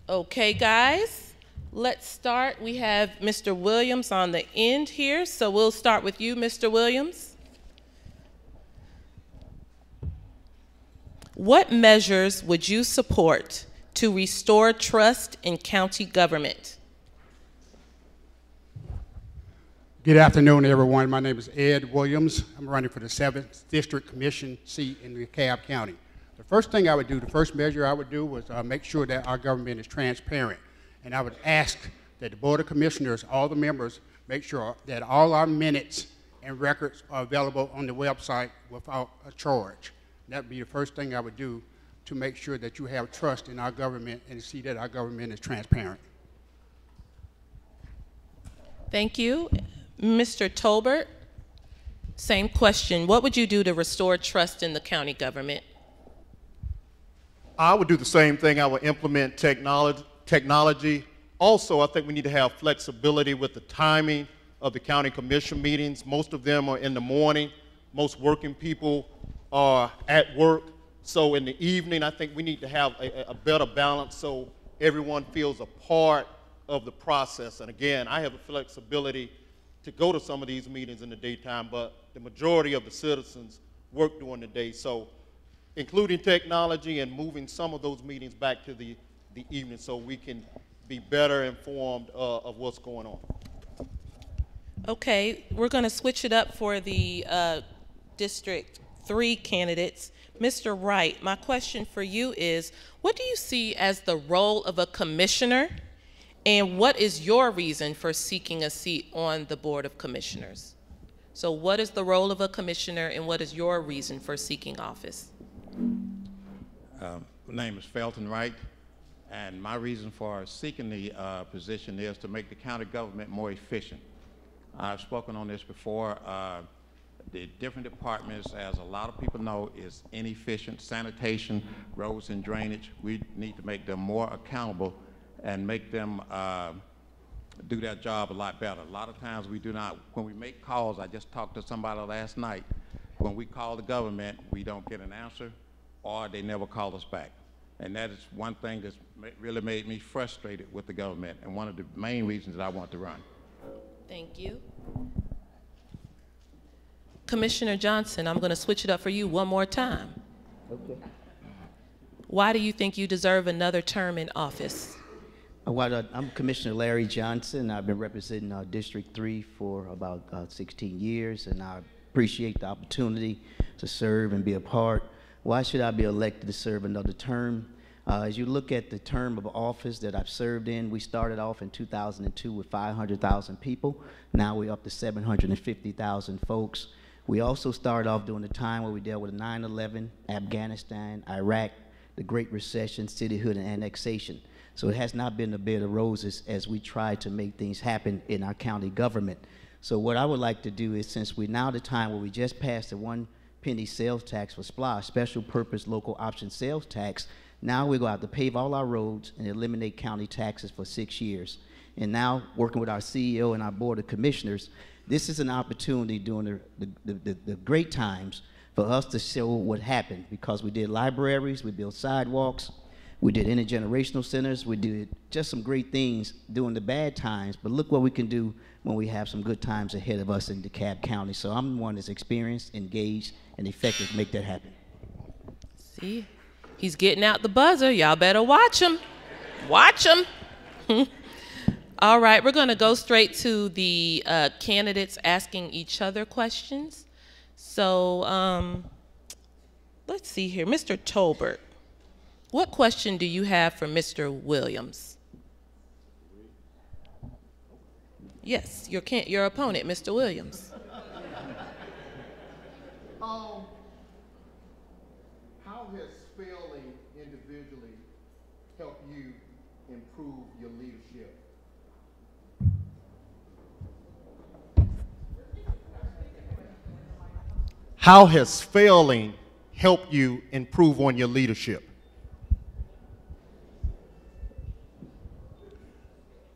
S3: Okay, guys, let's start. We have Mr. Williams on the end here, so we'll start with you, Mr. Williams. What measures would you support to restore trust in county government?
S11: Good afternoon, everyone. My name is Ed Williams. I'm running for the 7th District Commission seat in DeKalb County. The first thing I would do, the first measure I would do was make sure that our government is transparent. And I would ask that the Board of Commissioners, all the members, make sure that all our minutes and records are available on the website without a charge. That would be the first thing I would do to make sure that you have trust in our government and see that our government is transparent.
S3: Thank you. Mr. Tolbert, same question. What would you do to restore trust in the county government?
S12: I would do the same thing. I would implement technology. Also, I think we need to have flexibility with the timing of the county commission meetings. Most of them are in the morning. Most working people are at work. So in the evening, I think we need to have a better balance so everyone feels a part of the process. And again, I have the flexibility to go to some of these meetings in the daytime, but the majority of the citizens work during the day. So including technology and moving some of those meetings back to the evening so we can be better informed of what's going on.
S3: Okay, we're going to switch it up for the District 3 candidates. Mr. Wright, my question for you is, what do you see as the role of a commissioner, and what is your reason for seeking a seat on the Board of Commissioners? So what is the role of a commissioner, and what is your reason for seeking office?
S13: My name is Felton Wright, and my reason for seeking the position is to make the county government more efficient. I've spoken on this before. The different departments, as a lot of people know, is inefficient. Sanitation, roads and drainage, we need to make them more accountable and make them do their job a lot better. A lot of times we do not, when we make calls, I just talked to somebody last night, when we call the government, we don't get an answer, or they never call us back. And that is one thing that's really made me frustrated with the government, and one of the main reasons that I want to run.
S3: Thank you. Commissioner Johnson, I'm going to switch it up for you one more time.
S14: Okay.
S3: Why do you think you deserve another term in office?
S14: I'm Commissioner Larry Johnson. I've been representing District 3 for about 16 years, and I appreciate the opportunity to serve and be a part. Why should I be elected to serve another term? As you look at the term of office that I've served in, we started off in 2002 with 500,000 people. Now we're up to 750,000 folks. We also started off during the time where we dealt with 9/11, Afghanistan, Iraq, the Great Recession, cityhood, and annexation. So it has not been a bed of roses as we try to make things happen in our county government. So what I would like to do is, since we're now at the time where we just passed the 1 penny sales tax for SPLOST, special purpose local option sales tax, now we're going to have to pave all our roads and eliminate county taxes for 6 years. And now, working with our CEO and our Board of Commissioners, this is an opportunity during the great times for us to show what happened, because we did libraries, we built sidewalks, we did intergenerational centers, we did just some great things during the bad times, but look what we can do when we have some good times ahead of us in DeKalb County. So I'm the one that's experienced, engaged, and effective to make that happen.
S3: See, he's getting out the buzzer. Y'all better watch him. Watch him. All right, we're going to go straight to the candidates asking each other questions. So let's see here. Mr. Tolbert, what question do you have for Mr. Williams? Yes, your opponent, Mr. Williams.
S12: How has failing individually improve your leadership? How has failing helped you improve on your leadership?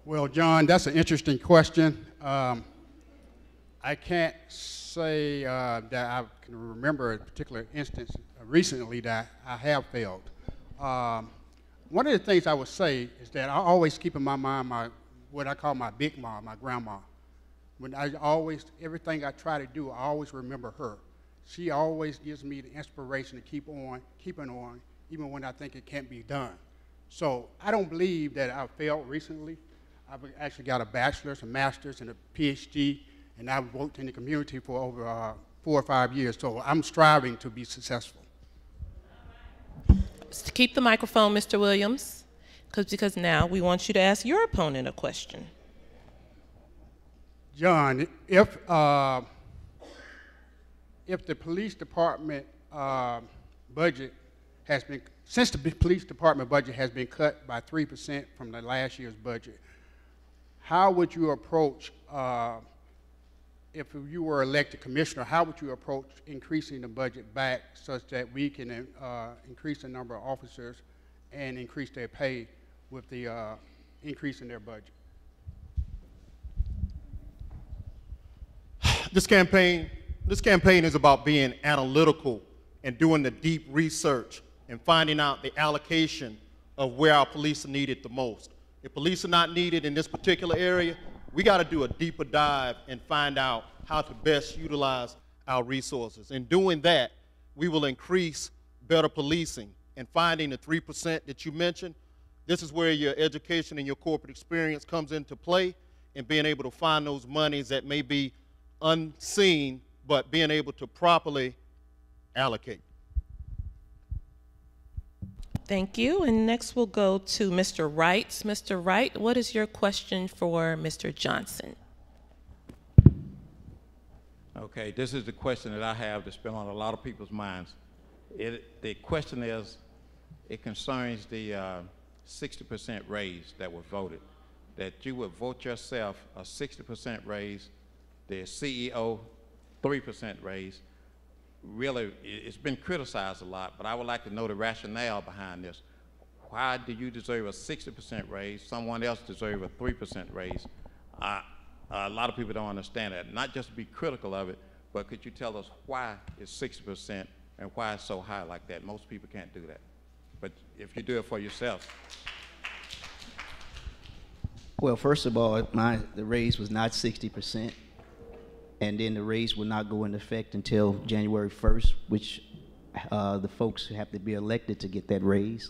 S11: Well, John, that's an interesting question. I can't say that I can remember a particular instance recently that I have failed. One of the things I would say is that I always keep in my mind what I call my big mom, my grandma. Everything I try to do, I always remember her. She always gives me the inspiration to keep on, keeping on, even when I think it can't be done. So I don't believe that I've failed recently. I've actually got a bachelor's, a master's, and a PhD, and I've worked in the community for over 4 or 5 years, so I'm striving to be successful.
S3: Keep the microphone, Mr. Williams, because now we want you to ask your opponent a question.
S11: John, if the police department budget has been, since the police department budget has been cut by 3% from the last year's budget, how would you approach, if you were elected commissioner, how would you approach increasing the budget back such that we can increase the number of officers and increase their pay with the increase in their budget?
S12: This campaign is about being analytical and doing the deep research and finding out the allocation of where our police are needed the most. If police are not needed in this particular area, we got to do a deeper dive and find out how to best utilize our resources. In doing that, we will increase better policing. And finding the 3% that you mentioned, this is where your education and your corporate experience comes into play, and being able to find those monies that may be unseen, but being able to properly allocate.
S3: Thank you. And next we'll go to Mr. Wright. Mr. Wright, what is your question for Mr. Johnson?
S13: Okay, this is the question that I have that's been on a lot of people's minds. The question is, it concerns the 60% raise that was voted, that you would vote yourself a 60% raise, the CEO 3% raise. Really, it's been criticized a lot, but I would like to know the rationale behind this. Why do you deserve a 60% raise? Someone else deserves a 3% raise. A lot of people don't understand that. Not just to be critical of it, but could you tell us why it's 60% and why it's so high like that? Most people can't do that. But if you do it for yourself.
S14: Well, first of all, the raise was not 60%. And then the raise will not go into effect until January 1st, which the folks have to be elected to get that raise.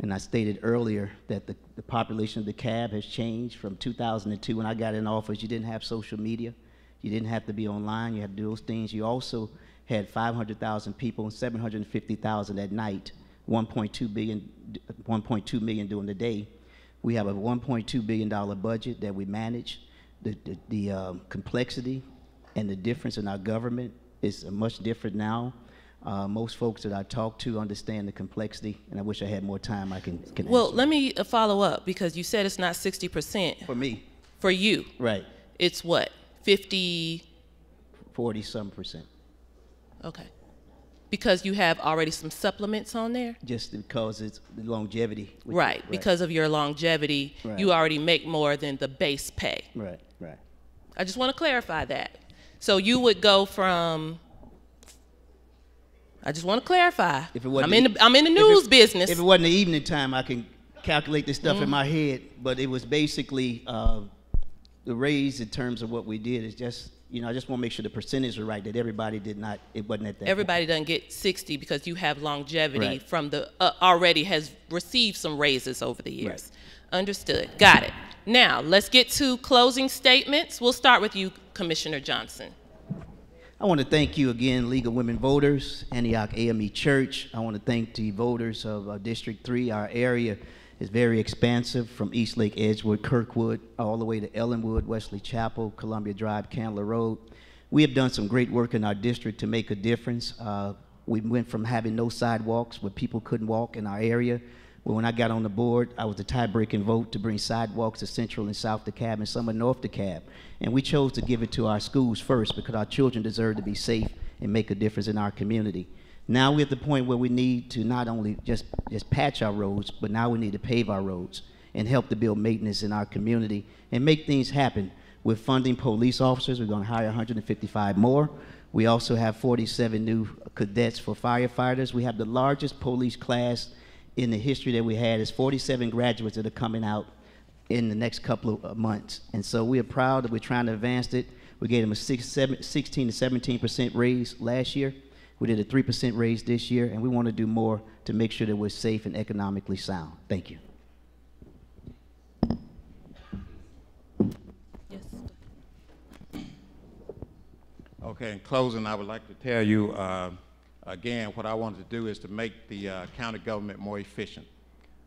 S14: And I stated earlier that the population of the cab has changed from 2002 when I got in office. You didn't have social media. You didn't have to be online. You had to do those things. You also had 500,000 people and 750,000 at night, 1.2 million during the day. We have a $1.2 billion budget that we manage. The complexity and the difference in our government is much different now. Most folks that I talk to understand the complexity, and I wish I had more time. I can
S3: Well,
S14: answer.
S3: let me follow up, because you said it's not 60%.
S14: For me.
S3: For you.
S14: Right.
S3: It's what, 50?
S14: 40-some percent.
S3: Okay. Because you have already some supplements on there?
S14: Just because it's the longevity.
S3: Right. Because of your longevity,
S14: Right.
S3: You already make more than the base pay.
S14: Right, right.
S3: I just want to clarify that. So you would go from, I just want to clarify.
S14: If it wasn't
S3: I'm in the news business.
S14: If it wasn't the evening time, I can calculate this stuff in my head. But it was basically the raise in terms of what we did is just, I just want to make sure the percentage are right, that everybody did not, it wasn't at that
S3: Everybody doesn't get 60 because you have longevity
S14: Right.
S3: from the, already has received some raises over the years.
S14: Right.
S3: Understood. Got it. Now, let's get to closing statements. We'll start with you, Commissioner Johnson.
S14: I want to thank you again, League of Women Voters, Antioch A.M.E. Church. I want to thank the voters of District 3. Our area is very expansive, from Eastlake, Edgewood, Kirkwood, all the way to Ellenwood, Wesley Chapel, Columbia Drive, Candler Road. We have done some great work in our district to make a difference. We went from having no sidewalks where people couldn't walk in our area. Well, when I got on the board, I was the tie-breaking vote to bring sidewalks to Central and South DeKalb and some of North DeKalb. And we chose to give it to our schools first because our children deserve to be safe and make a difference in our community. Now we're at the point where we need to not only just patch our roads, but now we need to pave our roads and help to build maintenance in our community and make things happen. We're funding police officers. We're going to hire 155 more. We also have 47 new cadets for firefighters. We have the largest police class in the history that we had. Is 47 graduates that are coming out in the next couple of months. And so we are proud that we're trying to advance it. We gave them a 16 to 17% raise last year. We did a 3% raise this year, and we want to do more to make sure that we're safe and economically sound. Thank you.
S3: Yes.
S13: Okay, in closing, I would like to tell you, again, what I wanted to do is to make the county government more efficient.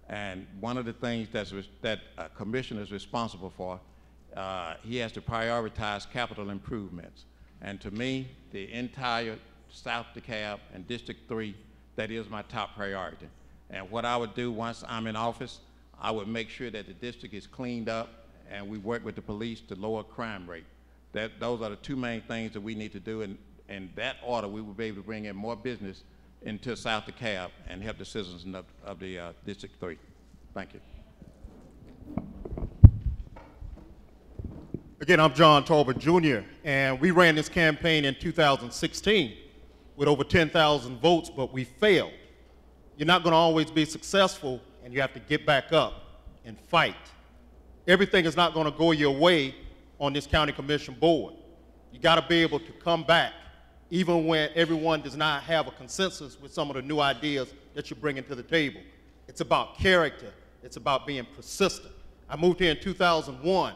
S13: And one of the things that a commissioner is responsible for, he has to prioritize capital improvements. And to me, the entire South DeKalb and District 3, that is my top priority. And what I would do once I'm in office, I would make sure that the district is cleaned up and we work with the police to lower crime rate. Those are the two main things that we need to do. And in that order, we will be able to bring in more business into South DeKalb and help the citizens of the District 3. Thank you.
S12: Again, I'm John Tolbert Jr., and we ran this campaign in 2016 with over 10,000 votes, but we failed. You're not going to always be successful, and you have to get back up and fight. Everything is not going to go your way on this county commission board. You got to be able to come back, even when everyone does not have a consensus with some of the new ideas that you're bringing to the table. It's about character. It's about being persistent. I moved here in 2001.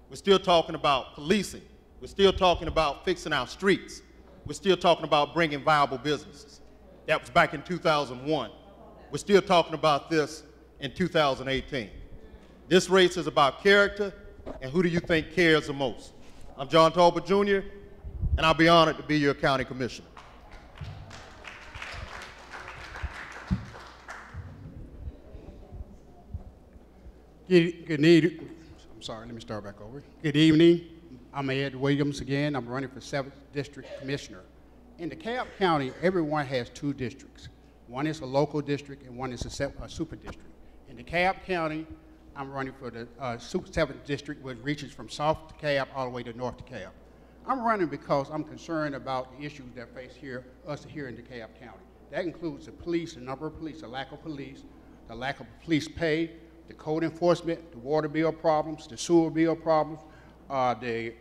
S12: We're still talking about policing. We're still talking about fixing our streets. We're still talking about bringing viable businesses. That was back in 2001. We're still talking about this in 2018. This race is about character, and who do you think cares the most? I'm John Tolbert Jr., and I'll be honored to be your county commissioner.
S11: Good evening. I'm sorry, let me start back over. Good evening. I'm Ed Williams again. I'm running for 7th District Commissioner. In DeKalb County, everyone has 2 districts. One is a local district and one is a super district. In DeKalb County, I'm running for the 7th District, which reaches from South DeKalb all the way to North DeKalb. I'm running because I'm concerned about the issues that face us here in DeKalb County. That includes the police, the number of police, the lack of police pay, the code enforcement, the water bill problems, the sewer bill problems, the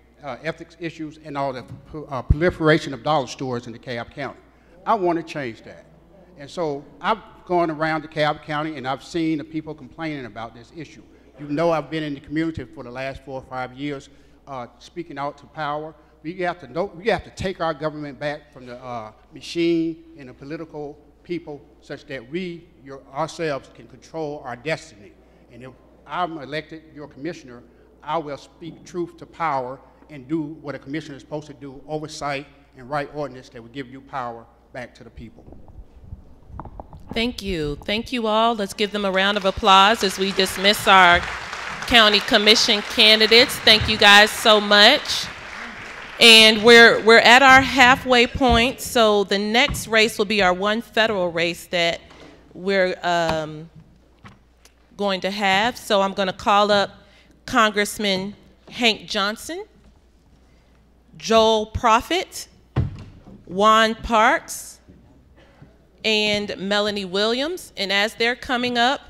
S11: ethics issues, and all the proliferation of dollar stores in DeKalb County. I want to change that. And so I've gone around DeKalb County and I've seen the people complaining about this issue. You know, I've been in the community for the last 4 or 5 years speaking out to power. We have to take our government back from the machine and the political people such that we ourselves can control our destiny. And if I'm elected your commissioner, I will speak truth to power and do what a commissioner is supposed to do, oversight and write ordinance that will give you power back to the people.
S3: Thank you. Thank you all. Let's give them a round of applause as we dismiss our county commission candidates. Thank you guys so much. And we're at our halfway point, so the next race will be our one federal race that we're going to have. So I'm going to call up Congressman Hank Johnson, Joel Prophet, Juan Parks, and Melanie Williams. And as they're coming up,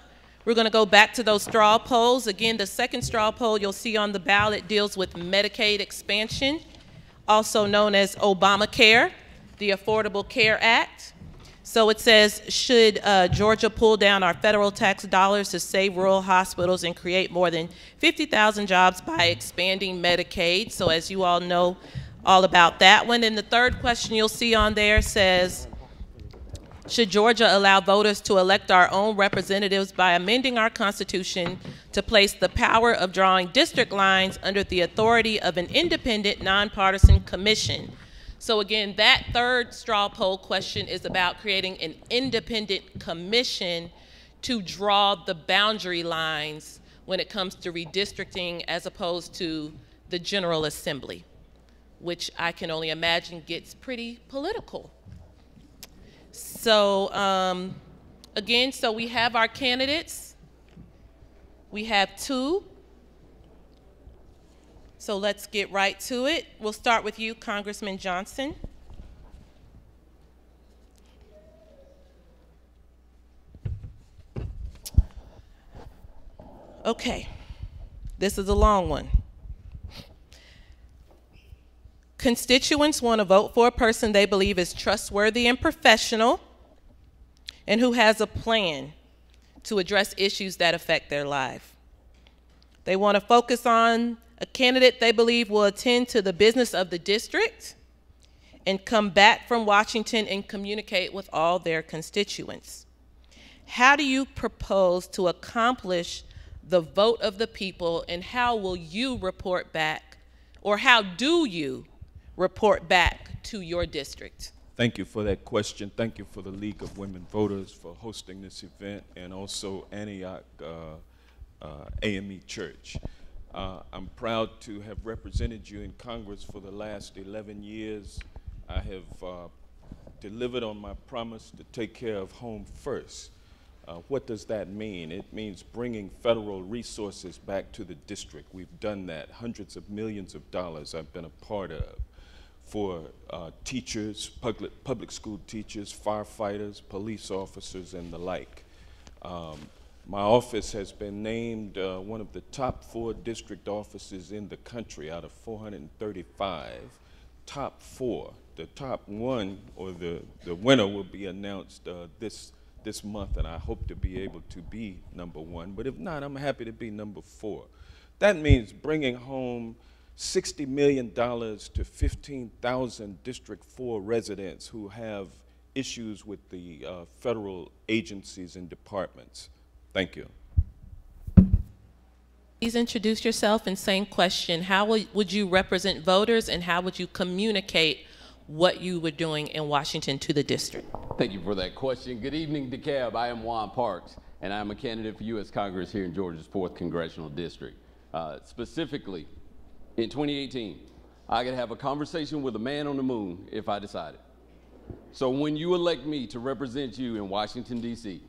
S3: we're going to go back to those straw polls. Again, the second straw poll you'll see on the ballot deals with Medicaid expansion, also known as Obamacare, the Affordable Care Act. So it says, should Georgia pull down our federal tax dollars to save rural hospitals and create more than 50,000 jobs by expanding Medicaid? So as you all know all about that one. And the third question you'll see on there says, should Georgia allow voters to elect our own representatives by amending our Constitution to place the power of drawing district lines under the authority of an independent, nonpartisan commission? So again, that third straw poll question is about creating an independent commission to draw the boundary lines when it comes to redistricting as opposed to the General Assembly, which I can only imagine gets pretty political. So again, so we have our candidates. We have two. So let's get right to it. We'll start with you, Congressman Johnson. Okay, this is a long one. Constituents want to vote for a person they believe is trustworthy and professional and who has a plan to address issues that affect their life. They want to focus on a candidate they believe will attend to the business of the district and come back from Washington and communicate with all their constituents. How do you propose to accomplish the vote of the people, and how will you report back, or how do you report back to your district?
S15: Thank you for that question. Thank you for the League of Women Voters for hosting this event, and also Antioch A.M.E. Church. I'm proud to have represented you in Congress for the last 11 years. I have delivered on my promise to take care of home first. What does that mean? It means bringing federal resources back to the district. We've done that. Hundreds of millions of dollars I've been a part of for teachers, public school teachers, firefighters, police officers, and the like. My office has been named one of the top 4 district offices in the country out of 435. Top 4. The top 1, or the winner, will be announced this month, and I hope to be able to be number 1. But if not, I'm happy to be number 4. That means bringing home $60 million to 15,000 District 4 residents who have issues with the federal agencies and departments. Thank you.
S3: Please introduce yourself, and same question. How would you represent voters, and how would you communicate what you were doing in Washington to the district?
S16: Thank you for that question. Good evening, DeKalb. I am Juan Parks, and I'm a candidate for U.S. Congress here in Georgia's 4th Congressional District. Specifically, in 2018, I could have a conversation with a man on the moon if I decided. So when you elect me to represent you in Washington, D.C.,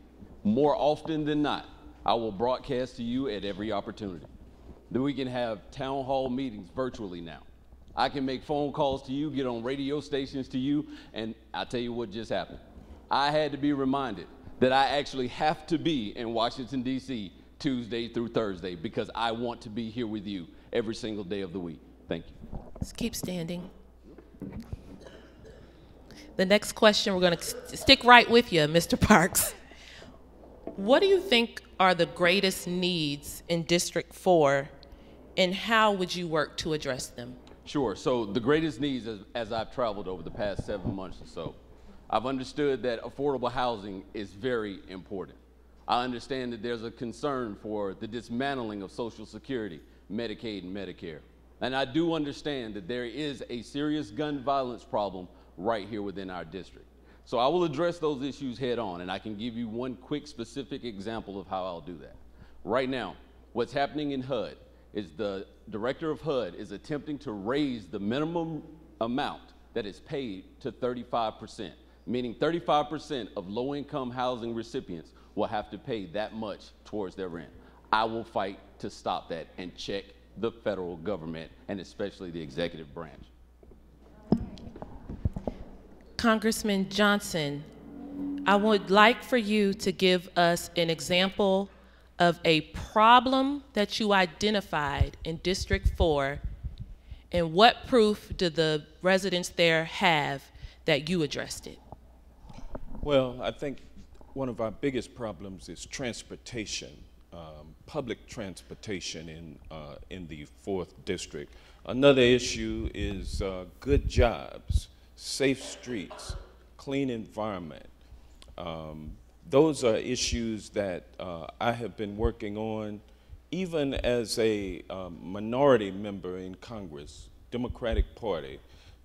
S16: more often than not, I will broadcast to you at every opportunity. Then we can have town hall meetings virtually now. I can make phone calls to you, get on radio stations to you, and I'll tell you what just happened. I had to be reminded that I actually have to be in Washington, D.C. Tuesday through Thursday because I want to be here with you every single day of the week. Thank you.
S3: Let's keep standing. The next question, we're going to stick right with you, Mr. Parks. What do you think are the greatest needs in District 4, and how would you work to address them?
S16: Sure. So the greatest needs, as I've traveled over the past 7 months or so, I've understood that affordable housing is very important. I understand that there's a concern for the dismantling of Social Security, Medicaid, and Medicare. And I do understand that there is a serious gun violence problem right here within our district. So I will address those issues head on, and I can give you one quick specific example of how I'll do that. Right now, what's happening in HUD is the director of HUD is attempting to raise the minimum amount that is paid to 35%, meaning 35% of low-income housing recipients will have to pay that much towards their rent. I will fight to stop that and check the federal government, and especially the executive branch.
S3: Congressman Johnson, I would like for you to give us an example of a problem that you identified in District 4, and what proof do the residents there have that you addressed it?
S15: Well, I think one of our biggest problems is transportation, public transportation in the 4th District. Another issue is good jobs, safe streets, clean environment. Those are issues that I have been working on even as a minority member in Congress, Democratic Party.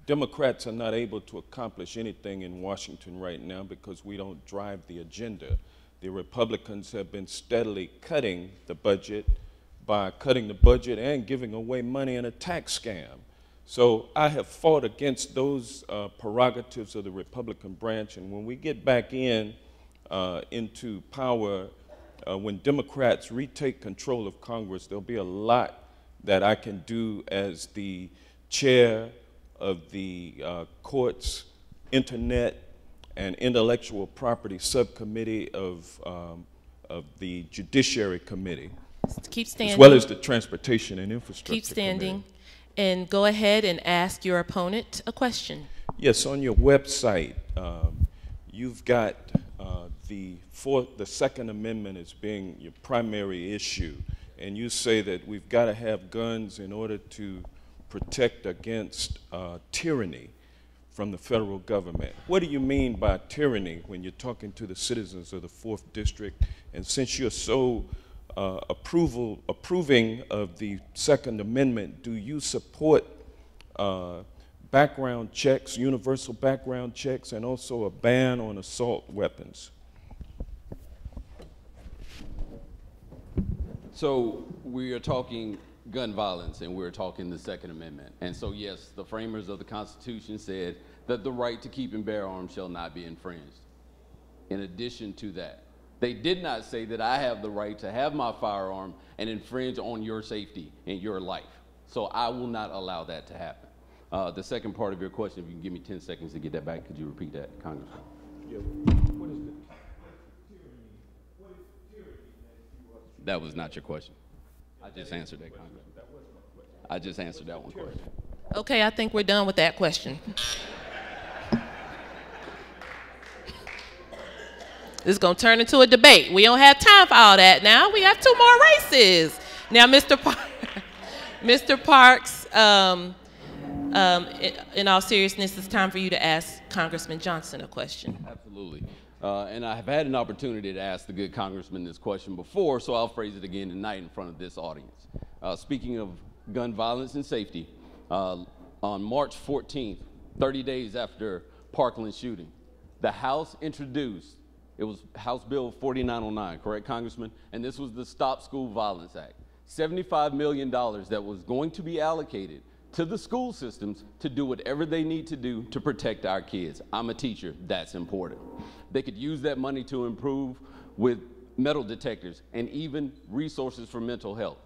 S15: Democrats are not able to accomplish anything in Washington right now because we don't drive the agenda. the Republicans have been steadily cutting the budget by cutting the budget and giving away money in a tax scam. So I have fought against those prerogatives of the Republican branch, and when we get back into power, when Democrats retake control of Congress, there'll be a lot that I can do as the chair of the Courts, Internet, and Intellectual Property Subcommittee of the Judiciary Committee.
S3: Keep standing.
S15: As well as the Transportation and Infrastructure
S3: Keep standing.
S15: Committee.
S3: And go ahead and ask your opponent a question.
S15: Yes, on your website, you've got the Second Amendment as being your primary issue, and you say that we've got to have guns in order to protect against tyranny from the federal government. What do you mean by tyranny when you're talking to the citizens of the 4th District? And since you're so approving of the Second Amendment, do you support background checks, universal background checks, and also a ban on assault weapons?
S16: So we are talking gun violence, and we're talking the Second Amendment. And so yes, the framers of the Constitution said that the right to keep and bear arms shall not be infringed. In addition to that, they did not say that I have the right to have my firearm and infringe on your safety and your life. So I will not allow that to happen. The second part of your question, if you can give me 10 seconds to get that back, could you repeat that, Congressman?
S15: Yeah. What is the
S16: That was not your question. I just answered that, Congressman. I just answered that one question.
S3: Okay, I think we're done with that question. This is going to turn into a debate. We don't have time for all that now. We have 2 more races. Now, Mr. Parks, in all seriousness, it's time for you to ask Congressman Johnson a question.
S16: Absolutely. And I have had an opportunity to ask the good congressman this question before, so I'll phrase it again tonight in front of this audience. Speaking of gun violence and safety, on March 14th, 30 days after Parkland shooting, the House introduced, it was House Bill 4909, correct, Congressman? And this was the Stop School Violence Act. $75 million that was going to be allocated to the school systems to do whatever they need to do to protect our kids. I'm a teacher, that's important. They could use that money to improve with metal detectors and even resources for mental health.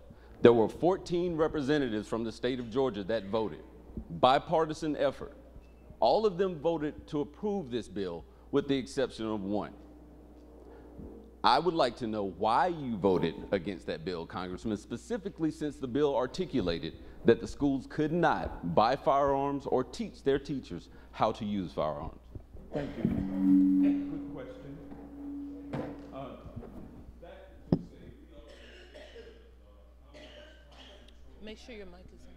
S16: There were 14 representatives from the state of Georgia that voted. Bipartisan effort. All of them voted to approve this bill with the exception of one. I would like to know why you voted against that bill, Congressman, specifically since the bill articulated that the schools could not buy firearms or teach their teachers how to use firearms.
S15: Thank you. Good question.
S3: Make sure your mic is on.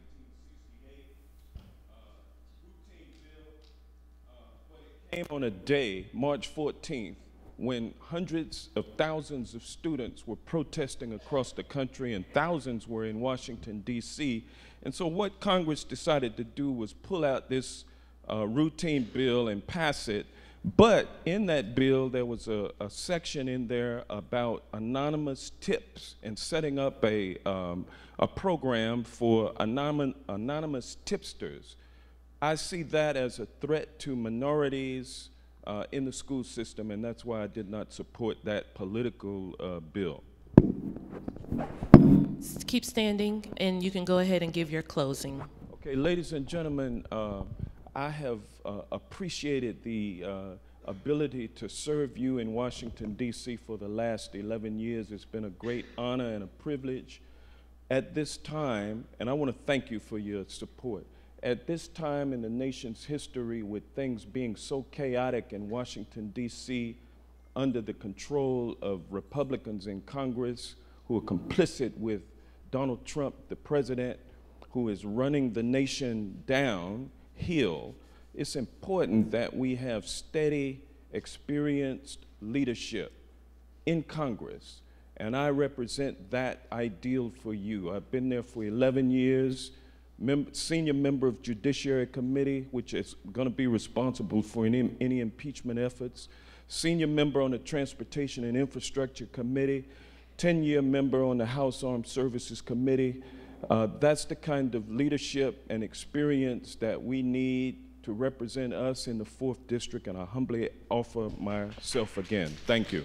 S15: Came on a day, March 14th, when hundreds of thousands of students were protesting across the country and thousands were in Washington, D.C. And so what Congress decided to do was pull out this routine bill and pass it. But in that bill, there was a section in there about anonymous tips and setting up a program for anonymous tipsters. I see that as a threat to minorities in the school system, and that's why I did not support that political bill.
S3: Keep standing, and you can go ahead and give your closing.
S15: Okay, ladies and gentlemen, I have appreciated the ability to serve you in Washington, D.C. for the last 11 years. It's been a great honor and a privilege. At this time, and I want to thank you for your support, at this time in the nation's history, with things being so chaotic in Washington, D.C., under the control of Republicans in Congress who are complicit with Donald Trump, the president, who is running the nation downhill, it's important that we have steady, experienced leadership in Congress. And I represent that ideal for you. I've been there for 11 years. Senior member of Judiciary Committee, which is going to be responsible for any impeachment efforts. senior member on the Transportation and Infrastructure Committee, 10-year member on the House Armed Services Committee. That's the kind of leadership and experience that we need to represent us in the 4th District, and I humbly offer myself again. Thank you.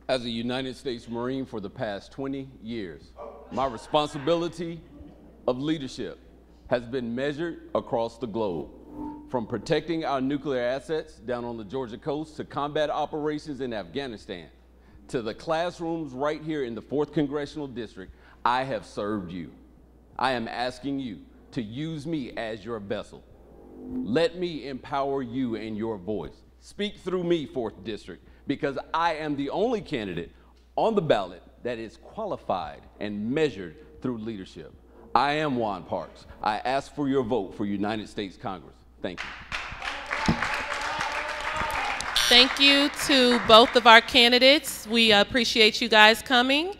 S16: As a United States Marine for the past 20 years, my responsibility of leadership has been measured across the globe, from protecting our nuclear assets down on the Georgia coast to combat operations in Afghanistan, to the classrooms right here in the 4th Congressional District. I have served you. I am asking you to use me as your vessel. Let me empower you in your voice. Speak through me, 4th District, because I am the only candidate on the ballot that is qualified and measured through leadership. I am Juan Parks. I ask for your vote for United States Congress. Thank you.
S3: Thank you to both of our candidates. We appreciate you guys coming.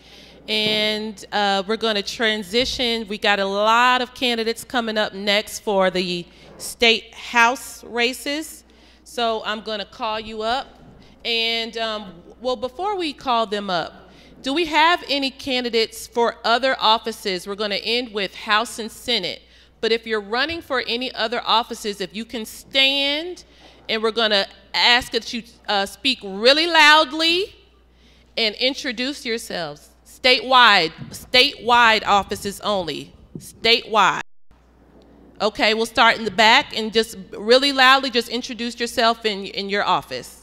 S3: And we're going to transition. We got a lot of candidates coming up next for the state house races. So I'm going to call you up. And well, before we call them up, do we have any candidates for other offices? We're going to end with House and Senate. But if you're running for any other offices, if you can stand, and we're going to ask that you speak really loudly and introduce yourselves. Statewide offices only, statewide. Okay, we'll start in the back and just really loudly just introduce yourself in your office.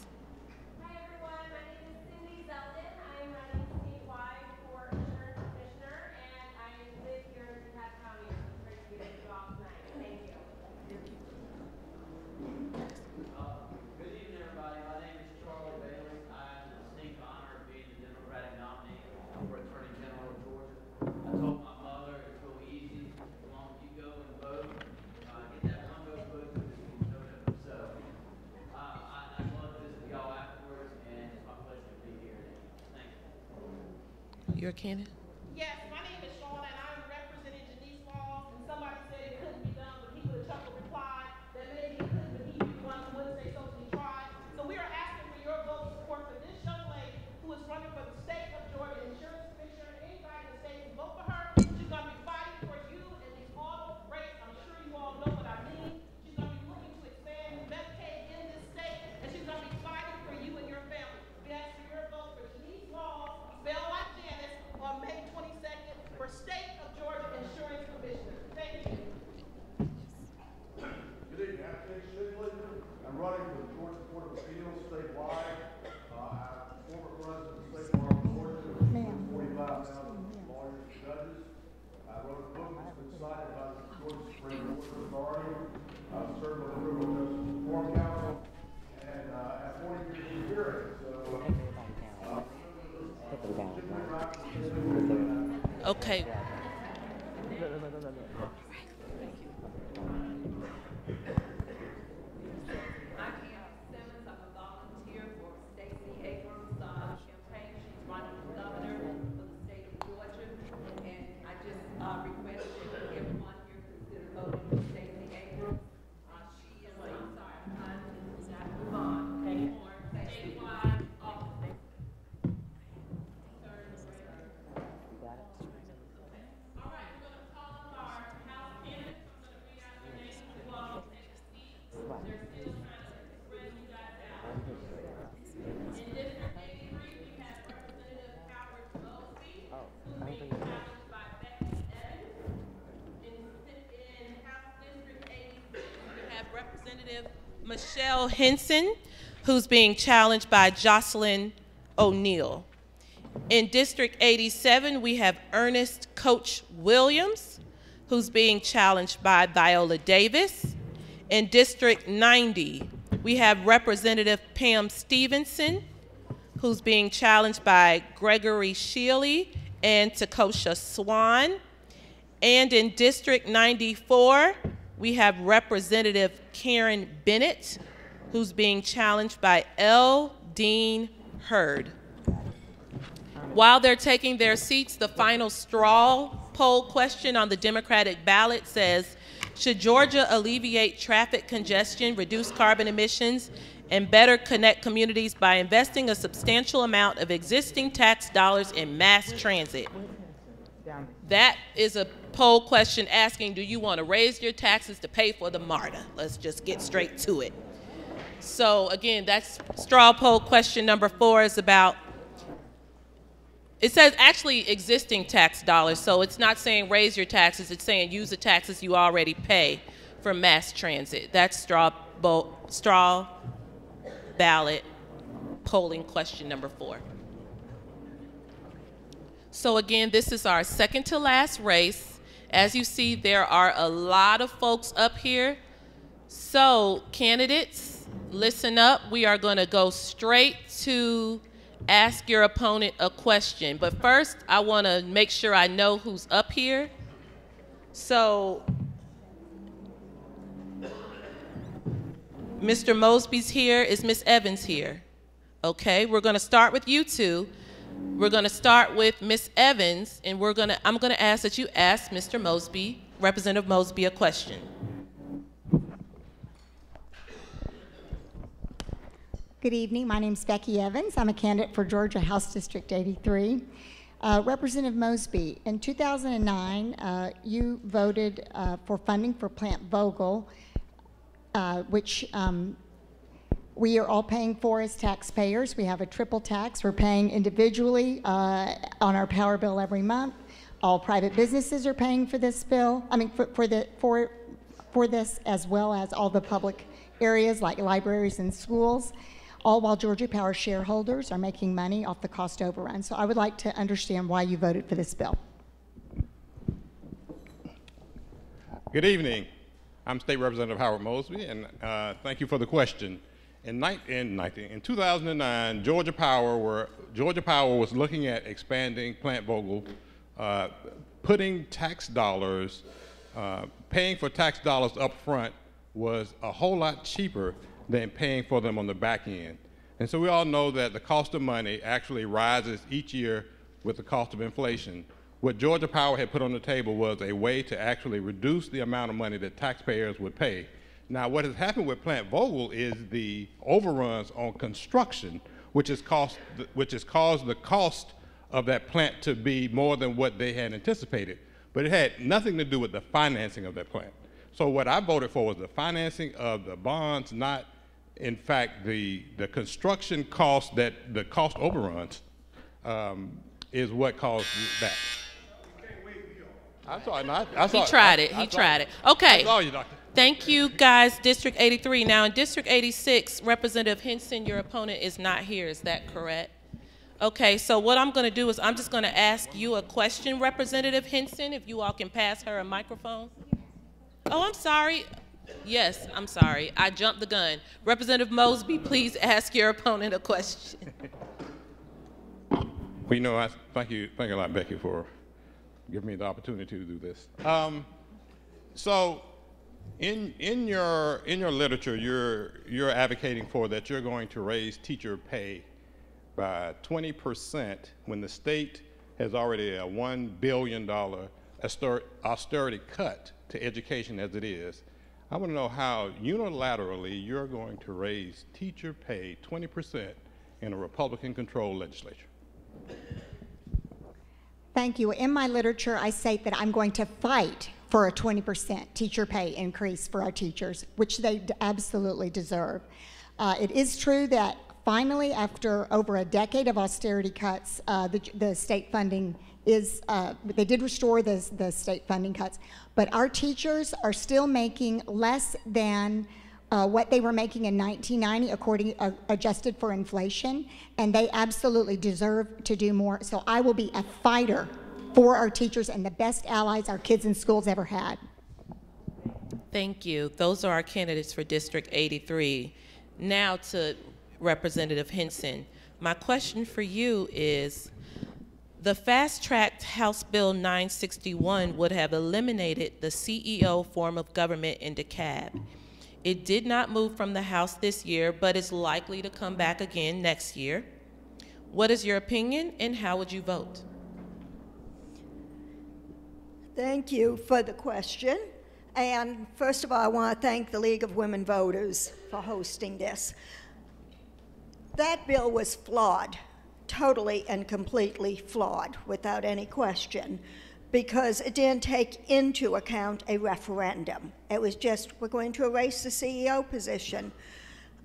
S3: You're a candidate?
S17: Yes, my name is Shauna, and I'm representing Janice Laws. And somebody said it couldn't be done, but people at Chuckle replied that maybe it couldn't, but he won, wouldn't say so, so he tried. So we are asking for your vote support for this young lady who is running for the state of Georgia Insurance Commissioner. Anybody in the state can vote for her. She's going to be fighting for you in these auto rates. I'm sure you all know what I mean. She's going to be looking to expand Medicaid in this state, and she's going to be fighting for you and your family. We ask for your vote for Janice Laws, spelled like Janice, on May 22nd for State of Georgia Insurance Commissioner. Thank you.
S18: Good evening. I'm running for the Georgia Court of Appeals statewide. I'm former president of the State Bar of Georgia, 45,000 lawyers and judges. I wrote a book that's been cited by the Georgia Supreme Court Authority. I've served on the Criminal Justice Reform Council and have 40 years of experience.
S3: Okay.
S19: I'm Simmons. I'm a volunteer for Stacey Abrams' campaign. She's running for governor for the state of Georgia. And I just request that everyone here consider voting for Stacey Abrams. She is, I'm sorry, I'm not Yvonne. Statewide office.
S3: Michelle Henson, who's being challenged by Jocelyn O'Neill. In District 87, we have Ernest Coach Williams, who's being challenged by Viola Davis. In District 90, we have Representative Pam Stevenson, who's being challenged by Gregory Shealy and Takosha Swan. And in District 94, we have Representative Karen Bennett, who's being challenged by L. Dean Hurd. While they're taking their seats, the final straw poll question on the Democratic ballot says, Should Georgia alleviate traffic congestion, reduce carbon emissions, and better connect communities by investing a substantial amount of existing tax dollars in mass transit? That is a poll question asking, do you want to raise your taxes to pay for the MARTA? Let's just get straight to it. So again, that's straw poll question number 4 is about, it says actually existing tax dollars, so it's not saying raise your taxes, it's saying use the taxes you already pay for mass transit. That's straw ballot polling question number 4. So again, this is our second to last race. As you see, there are a lot of folks up here. So candidates, listen up. We are going to go straight to ask your opponent a question. But first, I want to make sure I know who's up here. So Mr. Mosby's here. Is Ms. Evans here? Okay, we're going to start with you two. We're going to start with Ms. Evans, and I'm going to ask that you ask Mr. Mosby, Representative Mosby, a question.
S20: Good evening. My name is Becky Evans. I'm a candidate for Georgia House District 83. Representative Mosby, in 2009, you voted for funding for Plant Vogel, which we are all paying for as taxpayers. We have a triple tax. We're paying individually on our power bill every month. All private businesses are paying for this bill. I mean, for this, as well as all the public areas like libraries and schools. All while Georgia Power shareholders are making money off the cost overrun. So I would like to understand why you voted for this bill.
S21: Good evening. I'm State Representative Howard Mosby, and thank you for the question. In 2009, Georgia Power was looking at expanding Plant Vogel, putting tax dollars, paying for tax dollars up front was a whole lot cheaper than paying for them on the back end. And so we all know that the cost of money actually rises each year with the cost of inflation. What Georgia Power had put on the table was a way to actually reduce the amount of money that taxpayers would pay. Now, what has happened with Plant Vogel is the overruns on construction, which has caused the cost of that plant to be more than what they had anticipated. But it had nothing to do with the financing of that plant. So what I voted for was the financing of the bonds, not, in fact, the construction cost, that the cost overruns is what caused that. I saw it.
S3: He tried it. He tried it. Okay.
S21: I saw you, Doctor.
S3: Thank you, guys. District 83. Now, in District 86, Representative Henson, your opponent, is not here. Is that correct? Okay, so what I'm going to do is I'm just going to ask you a question, Representative Henson, if you all can pass her a microphone. Oh, I'm sorry. Yes, I'm sorry. I jumped the gun. Representative Mosby, please ask your opponent a question.
S21: Well, you know, I thank you a lot, Becky, for giving me the opportunity to do this. So, in your literature, you're advocating for that you're going to raise teacher pay by 20% when the state has already a $1 billion austerity cut to education as it is. I want to know how unilaterally you're going to raise teacher pay 20% in a Republican-controlled legislature.
S20: Thank you. In my literature, I say that I'm going to fight for a 20% teacher pay increase for our teachers, which they absolutely deserve. It is true that finally, after over a decade of austerity cuts, the state funding is, they did restore the state funding cuts, but our teachers are still making less than what they were making in 1990, adjusted for inflation, and they absolutely deserve to do more. So I will be a fighter for our teachers and the best allies our kids in schools ever had.
S3: Thank you. Those are our candidates for District 83. Now to Representative Henson. My question for you is, the fast-tracked House Bill 961 would have eliminated the CEO form of government in DeKalb. It did not move from the House this year, but is likely to come back again next year. What is your opinion, and how would you vote?
S22: Thank you for the question.
S1: And first of all, I want to thank the League of Women Voters for hosting this. That bill was flawed, totally and completely flawed, without any question, because it didn't take into account a referendum. It was just, we're going to erase the CEO position.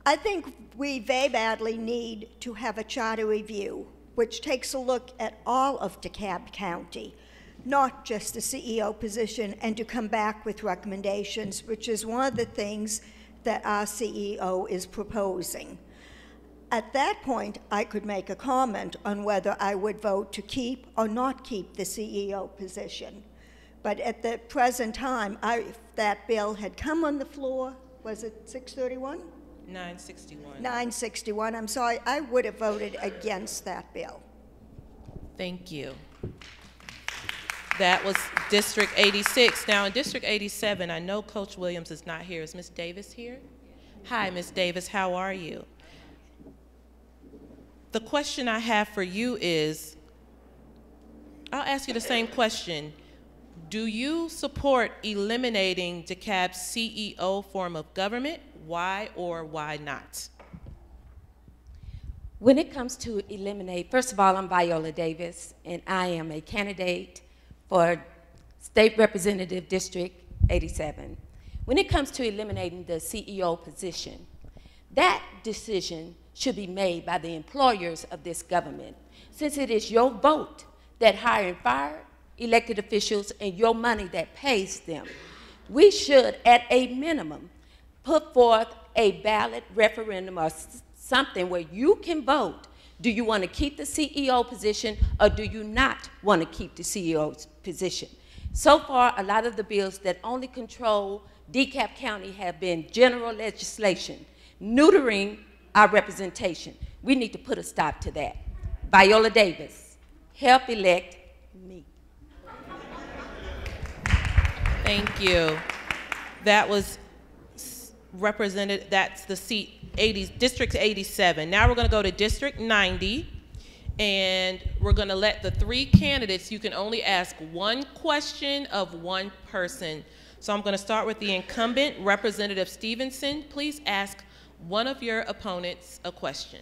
S1: I think we very badly need to have a charter review, which takes a look at all of DeKalb County, not just the CEO position, and to come back with recommendations, which is one of the things that our CEO is proposing. At that point, I could make a comment on whether I would vote to keep or not keep the CEO position. But at the present time, if that bill had come on the floor, was it 631?
S3: 961.
S1: 961, I'm sorry, I would have voted against that bill.
S3: Thank you. That was District 86. Now in District 87, I know Coach Williams is not here. Is Ms. Davis here? Hi, Ms. Davis, how are you? The question I have for you is, I'll ask you the same question. Do you support eliminating DeKalb's CEO form of government? Why or why not?
S22: When it comes to eliminate, first of all, I'm Viola Davis, and I am a candidate for State Representative District 87. When it comes to eliminating the CEO position, that decision should be made by the employers of this government, since it is your vote that hire and fire elected officials and your money that pays them. We should, at a minimum, put forth a ballot referendum or something where you can vote. Do you want to keep the CEO position or do you not want to keep the CEO's position? So far, a lot of the bills that only control DeKalb County have been general legislation, neutering our representation. We need to put a stop to that. Viola Davis, help elect me.
S3: Thank you. That was represented, that's the seat 80, District 87. Now we're going to go to District 90, and we're going to let the three candidates, you can only ask one question of one person. So I'm going to start with the incumbent, Representative Stevenson. Please ask one of your opponents a question.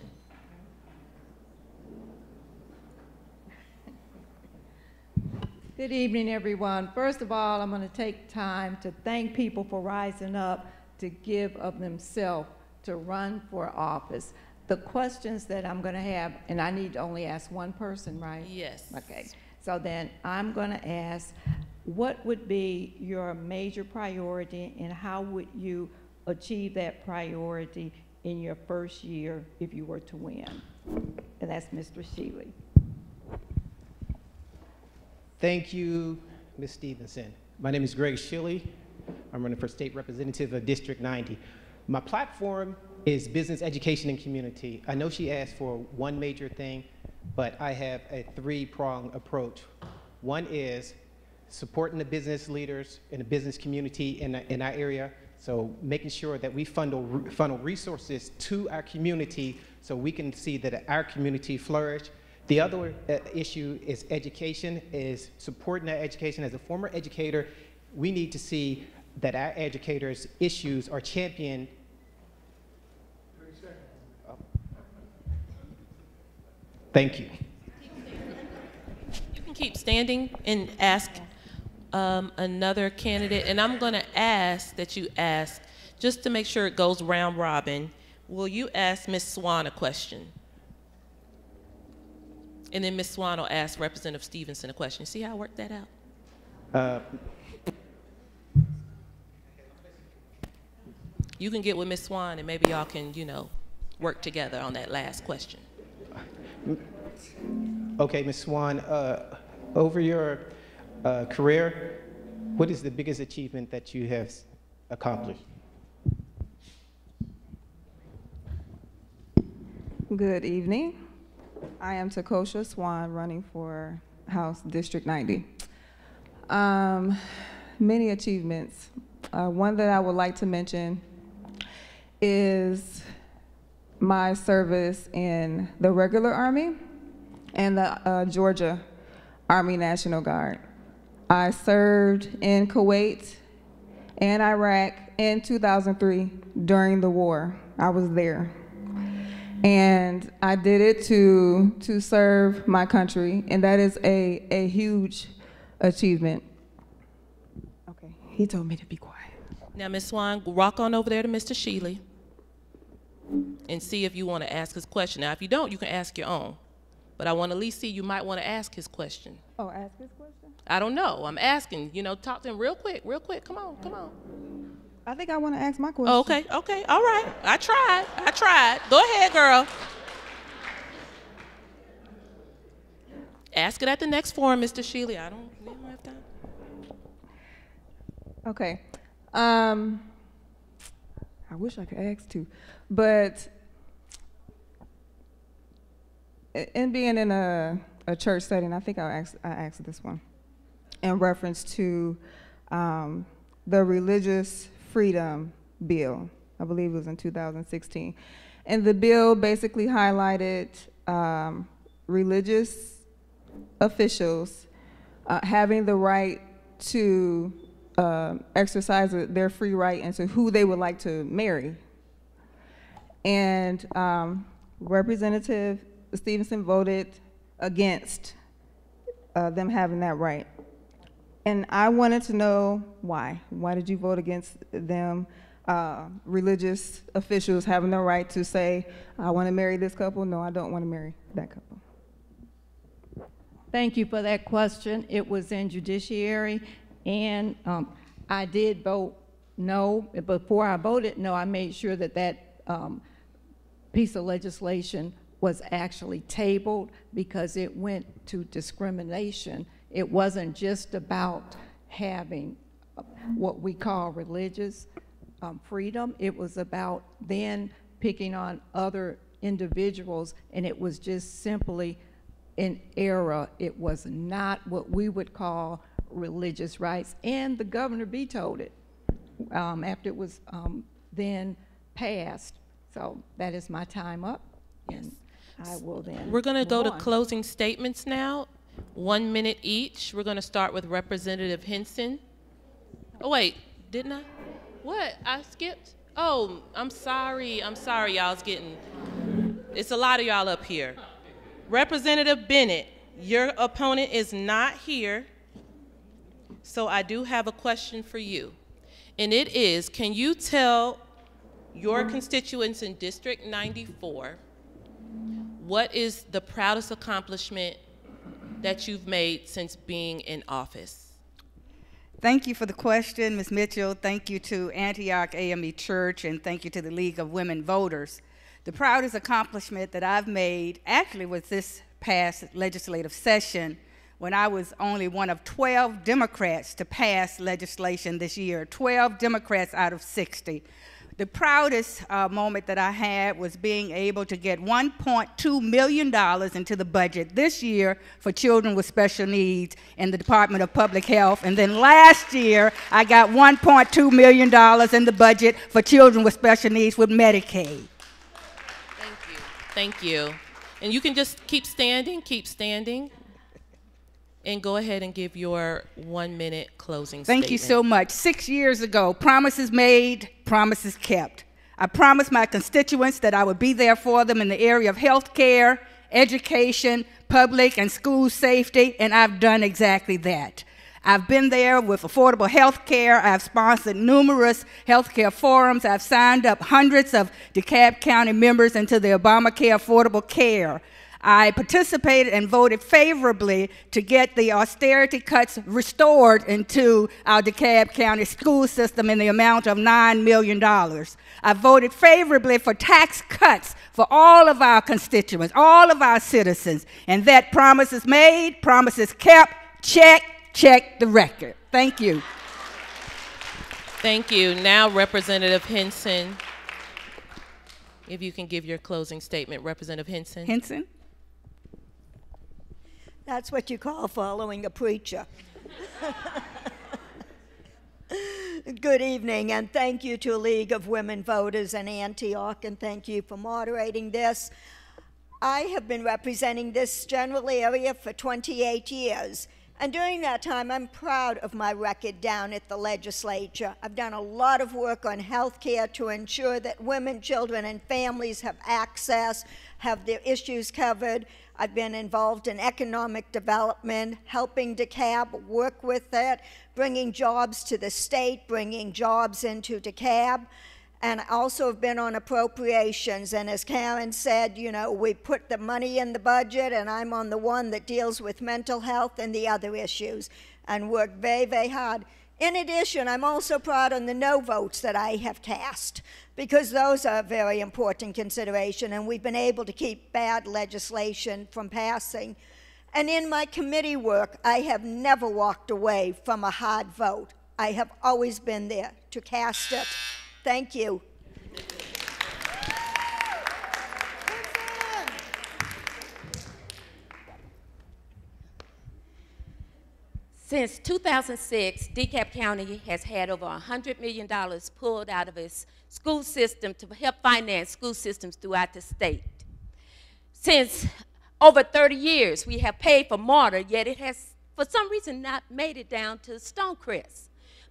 S23: Good evening, everyone. First of all, I'm going to take time to thank people for rising up to give of themselves to run for office. The questions that I'm going to have, and I need to only ask one person, right?
S3: Yes.
S23: Okay. So then I'm going to ask, what would be your major priority and how would you achieve that priority in your first year if you were to win? And that's Mr. Shealy.
S24: Thank you, Ms. Stevenson. My name is Greg Shealy. I'm running for State Representative of District 90. My platform is business, education, and community. I know she asked for one major thing, but I have a three-pronged approach. One is supporting the business leaders in the business community in our area, so making sure that we funnel resources to our community so we can see that our community flourish. The other issue is education, is supporting our education. As a former educator, we need to see that our educators' issues are championed. Oh. Thank you.
S3: You can keep standing and ask another candidate, and I'm going to ask that you ask, just to make sure it goes round robin, will you ask Ms. Swan a question? And then Ms. Swan will ask Representative Stevenson a question. See how I worked that out? You can get with Ms. Swan and maybe y'all can, you know, work together on that last question.
S24: Okay, Ms. Swan, over your career, what is the biggest achievement that you have accomplished?
S25: Good evening. I am Takosha Swan, running for House District 90. Many achievements. One that I would like to mention is my service in the regular Army and the Georgia Army National Guard. I served in Kuwait and Iraq in 2003 during the war. I was there. And I did it to serve my country, and that is a huge achievement. Okay, he told me to be quiet.
S3: Now, Ms. Swan, walk on over there to Mr. Shealy and see if you want to ask his question. Now, if you don't, you can ask your own. But I want to at least see you might want to ask his question.
S25: Oh, ask his question?
S3: I don't know. I'm asking. You know, talk to him real quick, real quick. Come on, come on.
S25: I think I want to ask my question.
S3: Oh, okay, okay, all right. I tried. Go ahead, girl. Ask it at the next forum, Mr. Shealy. We don't have time.
S25: Okay. I wish I could ask too, but in being in a church setting, I think I asked this one in reference to the religious freedom bill. I believe it was in 2016. And the bill basically highlighted religious officials having the right to exercise their free right into who they would like to marry. And Representative Stevenson voted against them having that right. And I wanted to know why. Why did you vote against them, religious officials having the right to say, I want to marry this couple? No, I don't want to marry that couple.
S23: Thank you for that question. It was in judiciary, and I did vote no. Before I voted no, I made sure that that piece of legislation was actually tabled because it went to discrimination. It wasn't just about having what we call religious freedom. It was about then picking on other individuals, and it was just simply an error. It was not what we would call religious rights, and the governor vetoed it after it was then passed. So that is my time up, and I will then
S3: We're going to go to
S23: on.
S3: closing statements now. 1 minute each. We're going to start with Representative Henson. Oh, wait, didn't I? What? I skipped? Oh, I'm sorry, y'all. It's a lot of y'all up here. Representative Bennett, your opponent is not here, so I do have a question for you. And it is, can you tell your constituents in District 94 what is the proudest accomplishment that you've made since being in office?
S2: Thank you for the question, Ms. Mitchell. Thank you to Antioch A.M.E. Church, and thank you to the League of Women Voters. The proudest accomplishment that I've made actually was this past legislative session when I was only one of 12 Democrats to pass legislation this year, 12 Democrats out of 60. The proudest moment that I had was being able to get $1.2 million into the budget this year for children with special needs in the Department of Public Health. And then last year, I got $1.2 million in the budget for children with special needs with Medicaid.
S3: Thank you. And you can just keep standing, and go ahead and give your 1 minute closing statement.
S2: Thank you so much. 6 years ago, promises made, promises kept. I promised my constituents that I would be there for them in the area of health care, education, public and school safety, and I've done exactly that. I've been there with affordable health care. I've sponsored numerous health care forums. I've signed up hundreds of DeKalb County members into the Obamacare Affordable Care. I participated and voted favorably to get the austerity cuts restored into our DeKalb County school system in the amount of $9 million. I voted favorably for tax cuts for all of our constituents, all of our citizens, and that promises made, promises kept, check the record. Thank you.
S3: Thank you. Now, Representative Henson, if you can give your closing statement. Representative Henson.
S2: Henson.
S1: That's what you call following a preacher. Good evening, and thank you to League of Women Voters in Antioch, and thank you for moderating this. I have been representing this general area for 28 years, And during that time, I'm proud of my record down at the legislature. I've done a lot of work on health care to ensure that women, children, and families have access, have their issues covered. I've been involved in economic development, helping DeKalb work with it, bringing jobs to the state, bringing jobs into DeKalb. And I also have been on appropriations, and as Karen said, you know, we put the money in the budget, and I'm on the one that deals with mental health and the other issues, and worked very, very hard. In addition, I'm also proud on the no votes that I have cast, because those are a very important consideration, and we've been able to keep bad legislation from passing. And in my committee work, I have never walked away from a hard vote. I have always been there to cast it. Thank you.
S22: Since 2006, DeKalb County has had over $100 million pulled out of its school system to help finance school systems throughout the state. Since over 30 years, we have paid for mortar, yet it has, for some reason, not made it down to Stonecrest.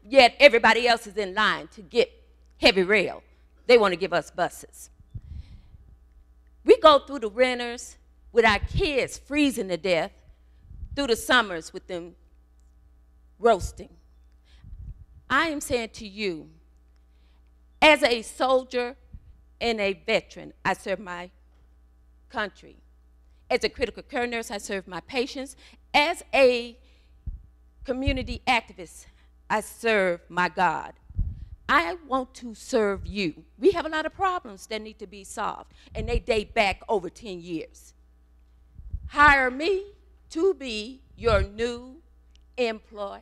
S22: Yet everybody else is in line to get heavy rail. They want to give us buses. We go through the winters with our kids freezing to death, through the summers with them roasting. I am saying to you, as a soldier and a veteran, I serve my country. As a critical care nurse, I serve my patients. As a community activist, I serve my God. I want to serve you. We have a lot of problems that need to be solved, and they date back over 10 years. Hire me to be your new employee.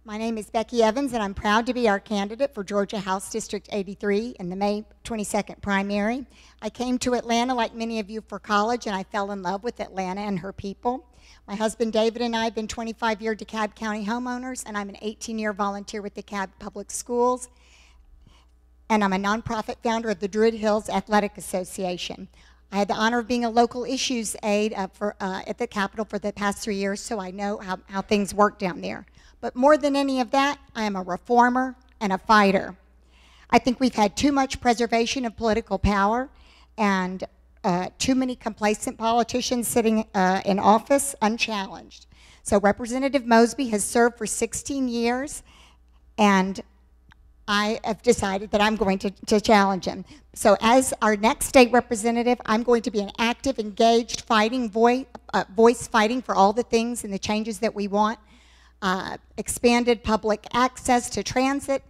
S20: My name is Becky Evans, and I'm proud to be our candidate for Georgia House District 83 in the May 22nd primary. I came to Atlanta, like many of you, for college, and I fell in love with Atlanta and her people. My husband David and I have been 25-year DeKalb County homeowners, and I'm an 18-year volunteer with DeKalb Public Schools, and I'm a nonprofit founder of the Druid Hills Athletic Association. I had the honor of being a local issues aide at the Capitol for the past 3 years, so I know how things work down there. But more than any of that, I am a reformer and a fighter. I think we've had too much preservation of political power and too many complacent politicians sitting in office unchallenged. So Representative Mosby has served for 16 years, and I have decided that I'm going to challenge him. So as our next state representative, I'm going to be an active, engaged, fighting voice fighting for all the things and the changes that we want. Expanded public access to transit,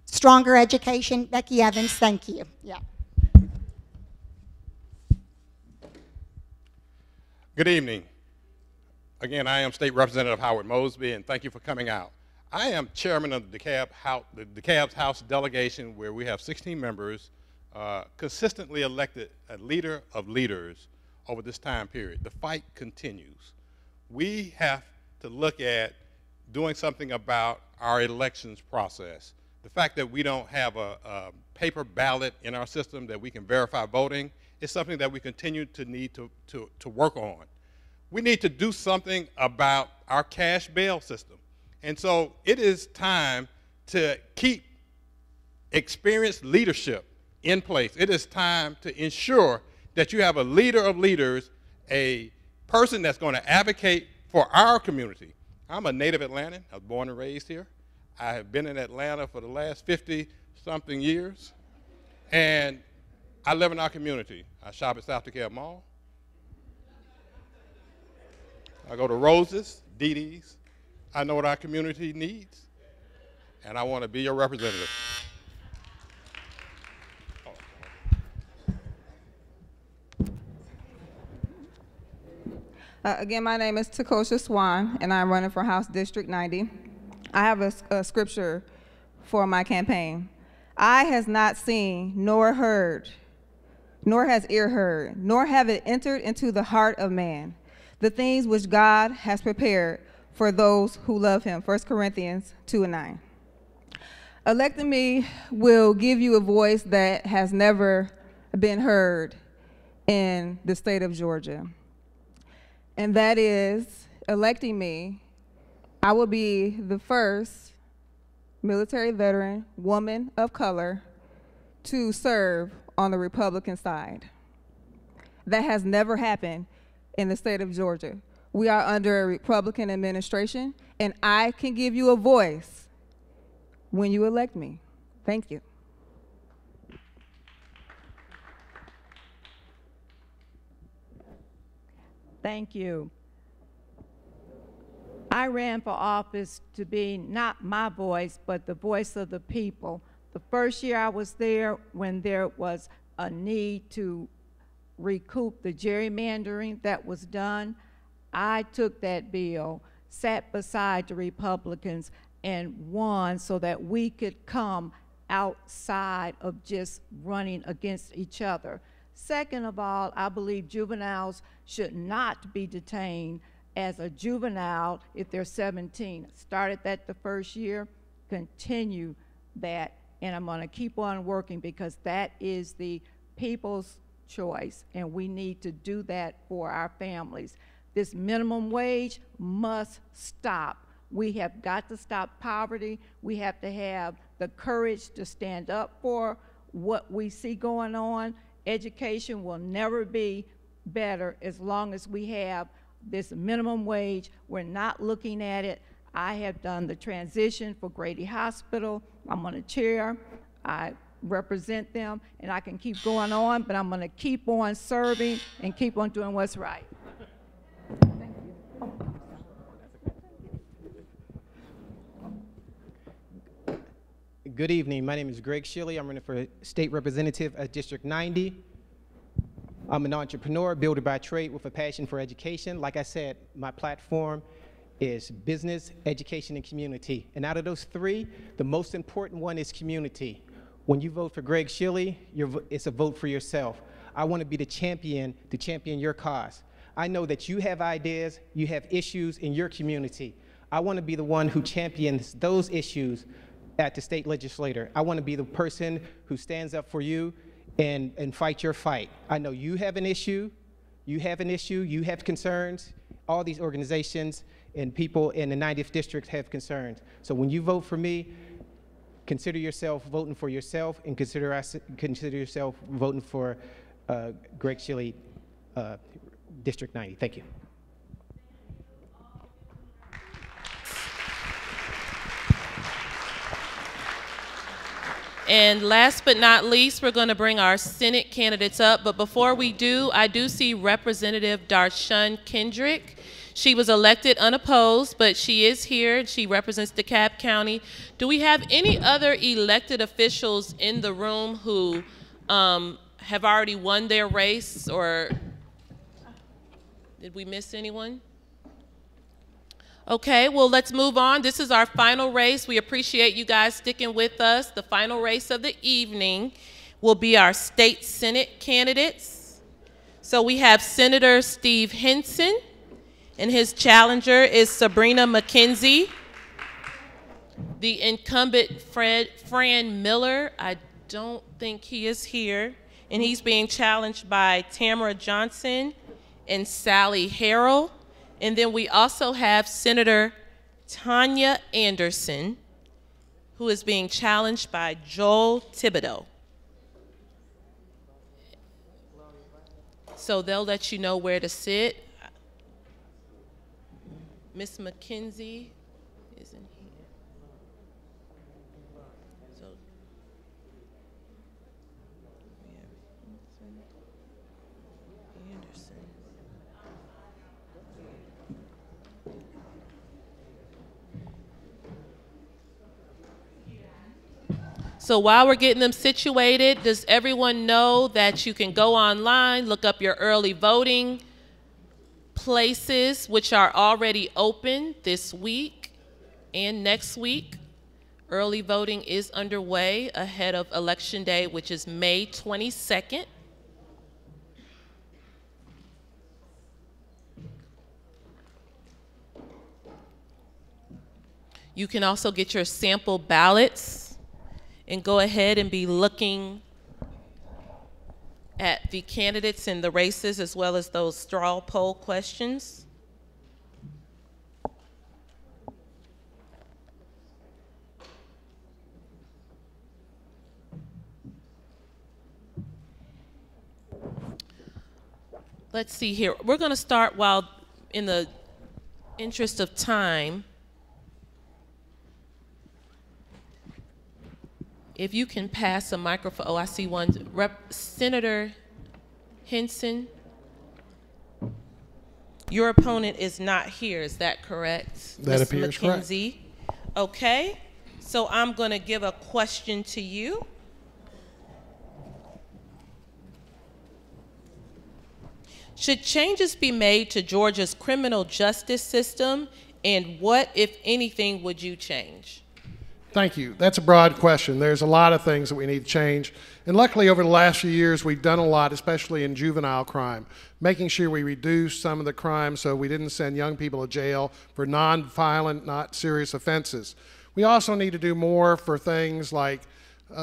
S20: stronger education. Becky Evans, thank you. Yeah.
S21: Good evening. Again, I am State Representative Howard Mosby, and thank you for coming out. I am chairman of the DeKalb's House delegation, where we have 16 members, consistently elected a leader of leaders over this time period. The fight continues. We have to look at doing something about our elections process. The fact that we don't have a paper ballot in our system that we can verify voting is something that we continue to need to work on. We need to do something about our cash bail system. And so it is time to keep experienced leadership in place. It is time to ensure that you have a leader of leaders, a person that's going to advocate for our community. I'm a native Atlantan. I was born and raised here. I have been in Atlanta for the last 50-something years, and I live in our community. I shop at South DeKalb Mall. I go to Rose's, Dee Dee's. I know what our community needs, and I want to be your representative.
S25: Again, my name is Takosha Swan, and I'm running for House District 90. I have a scripture for my campaign. Eye has not seen, nor heard, nor has ear heard, nor have it entered into the heart of man, the things which God has prepared for those who love him. 1 Corinthians 2:9. Electing me will give you a voice that has never been heard in the state of Georgia. And that is, electing me, I will be the first military veteran woman of color to serve on the Republican side. That has never happened in the state of Georgia. We are under a Republican administration, and I can give you a voice when you elect me. Thank you.
S23: Thank you. I ran for office to be not my voice, but the voice of the people. The first year I was there, when there was a need to recoup the gerrymandering that was done, I took that bill, sat beside the Republicans, and won so that we could come outside of just running against each other. Second of all, I believe juveniles should not be detained as a juvenile if they're 17. Started that the first year, continue that, and I'm gonna keep on working because that is the people's choice, and we need to do that for our families. This minimum wage must stop. We have got to stop poverty. We have to have the courage to stand up for what we see going on. Education will never be better as long as we have this minimum wage. We're not looking at it. I have done the transition for Grady Hospital. I'm on a chair. I represent them, and I can keep going on, but I'm gonna keep on serving and keep on doing what's right. Thank you.
S24: Good evening. My name is Greg Shilley. I'm running for state representative at District 90. I'm an entrepreneur, builder by trade with a passion for education. Like I said, my platform is business, education, and community. And out of those three, the most important one is community. When you vote for Greg Shilley, it's a vote for yourself. I want to be the champion to champion your cause. I know that you have ideas, you have issues in your community. I want to be the one who champions those issues at the state legislature. I want to be the person who stands up for you and fight your fight. I know you have an issue, you have concerns. All these organizations and people in the 90th district have concerns. So when you vote for me, consider yourself voting for yourself, and consider yourself voting for Greg Shilley, District 90. Thank you.
S3: And last but not least, we're going to bring our Senate candidates up. But before we do, I do see Representative Darshun Kendrick. She was elected unopposed, but she is here. She represents DeKalb County. Do we have any other elected officials in the room who have already won their race, or did we miss anyone? Okay, well, let's move on. This is our final race. We appreciate you guys sticking with us. The final race of the evening will be our state Senate candidates. So we have Senator Steve Henson, and his challenger is Sabrina McKenzie. The incumbent, Fran Miller, I don't think he is here, and he's being challenged by Tamara Johnson and Sally Harrell. And then we also have Senator Tanya Anderson, who is being challenged by Joel Thibodeau. So they'll let you know where to sit. Miss McKenzie isn't here. So we have Anderson. So while we're getting them situated, does everyone know that you can go online, look up your early voting places, which are already open this week and next week? Early voting is underway ahead of Election Day, which is May 22nd. You can also get your sample ballots and go ahead and be looking at the candidates in the races as well as those straw poll questions. Let's see here. We're going to start while, in the interest of time, if you can pass a microphone. Oh, I see one. Senator Henson, your opponent is not here. Is that correct?
S4: That
S3: Ms.
S4: appears correct.
S3: McKenzie? Okay. So I'm going to give a question to you. Should changes be made to Georgia's criminal justice system, and what, if anything, would you change?
S4: Thank you. That's a broad question. There's a lot of things that we need to change. And luckily, over the last few years, we've done a lot, especially in juvenile crime, making sure we reduce some of the crime so we didn't send young people to jail for non-violent, not serious offenses. We also need to do more for things like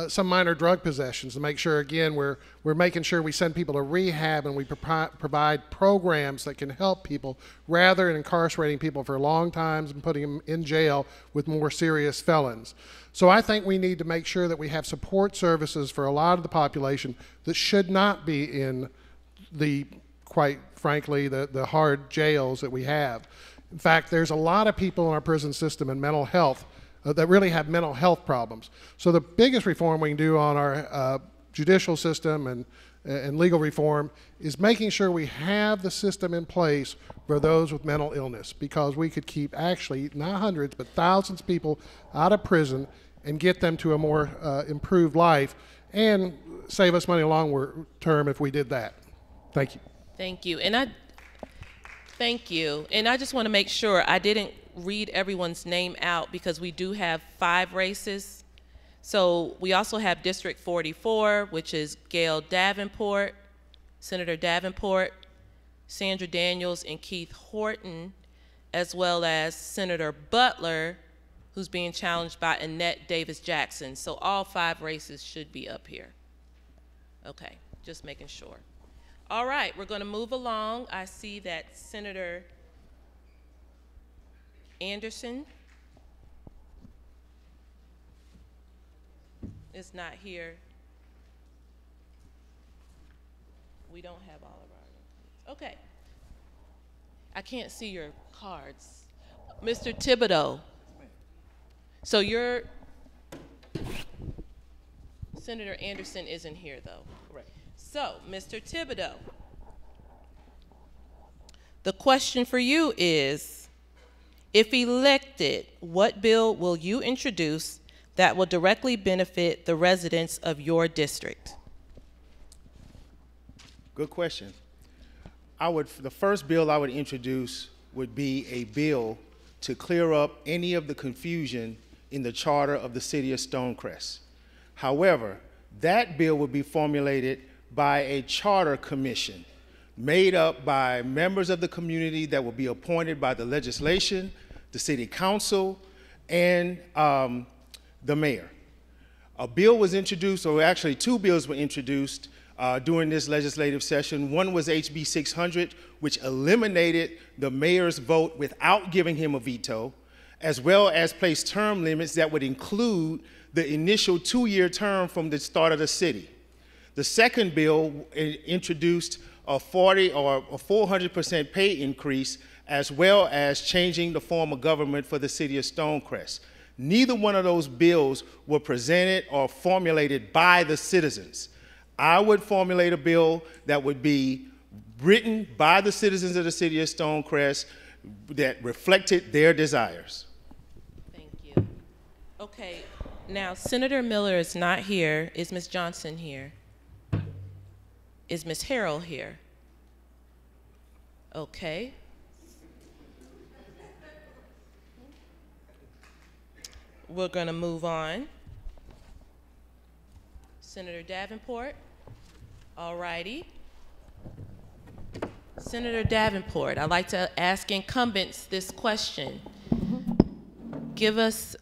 S4: some minor drug possessions to make sure, again, we're making sure we send people to rehab and we provide programs that can help people rather than incarcerating people for long times and putting them in jail with more serious felons. So I think we need to make sure that we have support services for a lot of the population that should not be in the, quite frankly, the hard jails that we have. In fact, there's a lot of people in our prison system in mental health that really have mental health problems. So the biggest reform we can do on our judicial system and legal reform is making sure we have the system in place for those with mental illness, because we could keep actually not hundreds but thousands of people out of prison and get them to a more improved life and save us money long term if we did that. Thank you.
S3: Thank you. Thank you. And I just want to make sure I didn't read everyone's name out because we do have 5 races. So we also have District 44, which is Gail Davenport, Senator Davenport, Sandra Daniels, and Keith Horton, as well as Senator Butler, who's being challenged by Annette Davis-Jackson. So all 5 races should be up here. Okay, just making sure. All right, we're going to move along. I see that Senator Anderson is not here. We don't have all of our. Okay. I can't see your cards. Mr. Thibodeau. So your Senator Anderson isn't here, though. Correct. So, Mr. Thibodeau, the question for you is, if elected, what bill will you introduce that will directly benefit the residents of your district?
S5: Good question. The first bill I would introduce would be a bill to clear up any of the confusion in the charter of the city of Stonecrest. However, that bill would be formulated by a charter commission made up by members of the community that will be appointed by the legislation, the city council, and the mayor. A bill was introduced, or actually 2 bills were introduced during this legislative session. One was HB 600, which eliminated the mayor's vote without giving him a veto, as well as placed term limits that would include the initial 2-year term from the start of the city. The second bill introduced a 40 or a 400% pay increase, as well as changing the form of government for the city of Stonecrest. Neither one of those bills were presented or formulated by the citizens. I would formulate a bill that would be written by the citizens of the city of Stonecrest that reflected their desires.
S3: Thank you. Okay, now Senator Miller is not here. Is Ms. Johnson here? Is Ms. Harrell here? Okay. We're going to move on. Senator Davenport. All righty. Senator Davenport, I'd like to ask incumbents this question. give us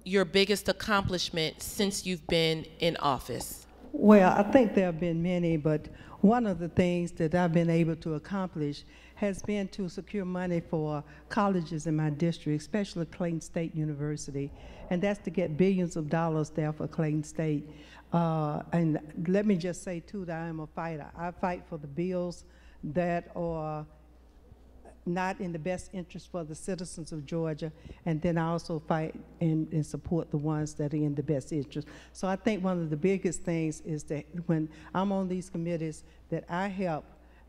S3: your biggest accomplishment since you've been in office?
S6: Well, I think there have been many, but one of the things that I've been able to accomplish has been to secure money for colleges in my district, especially Clayton State University, and that's to get billions of dollars there for Clayton State. And let me just say, too, that I am a fighter. I fight for the bills that are not in the best interest for the citizens of Georgia, and then I also fight and support the ones that are in the best interest. So I think one of the biggest things is that when I'm on these committees, that I help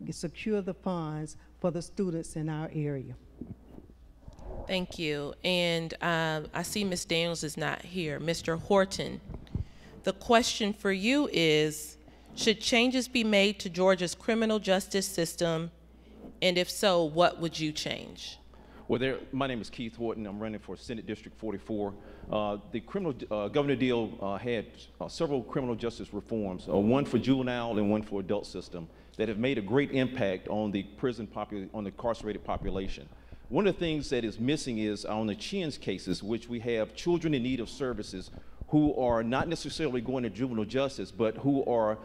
S6: secure the funds for the students in our area.
S3: Thank you. And I see Ms. Daniels is not here. Mr. Horton, the question for you is, should changes be made to Georgia's criminal justice system? And if so, what would you change?
S7: Well, my name is Keith Horton. I'm running for Senate District 44. The Governor Deal had several criminal justice reforms, one for juvenile and one for adult system, that have made a great impact on the on the incarcerated population. One of the things that is missing is on the CHINS cases, which we have children in need of services who are not necessarily going to juvenile justice, but who are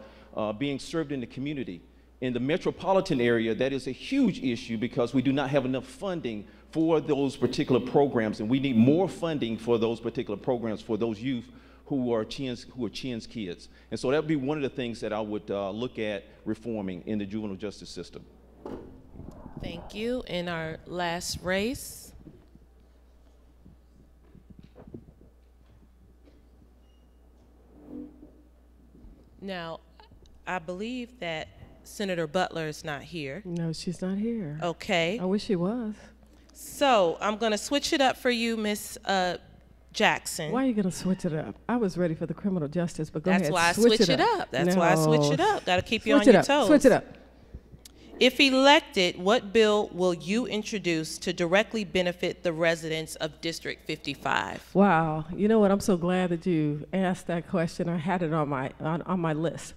S7: being served in the community. In the metropolitan area, that is a huge issue because we do not have enough funding for those particular programs, and we need more funding for those particular programs for those youth who are CHINS kids. And so that would be one of the things that I would look at reforming in the juvenile justice system.
S3: Thank you. In our last race. Now, I believe that Senator Butler is not here.
S8: No, she's not here.
S3: Okay.
S8: I wish she was.
S3: So I'm going to switch it up for you, Ms. Jackson.
S8: Why are you going to switch it up? I was ready for the criminal justice, but go
S3: That's
S8: ahead.
S3: why I switch it up. That's why I switch it up. Got to keep you on your toes.
S8: Switch it up.
S3: If elected, what bill will you introduce to directly benefit the residents of District 55?
S8: Wow. You know what? I'm so glad that you asked that question. I had it on my list.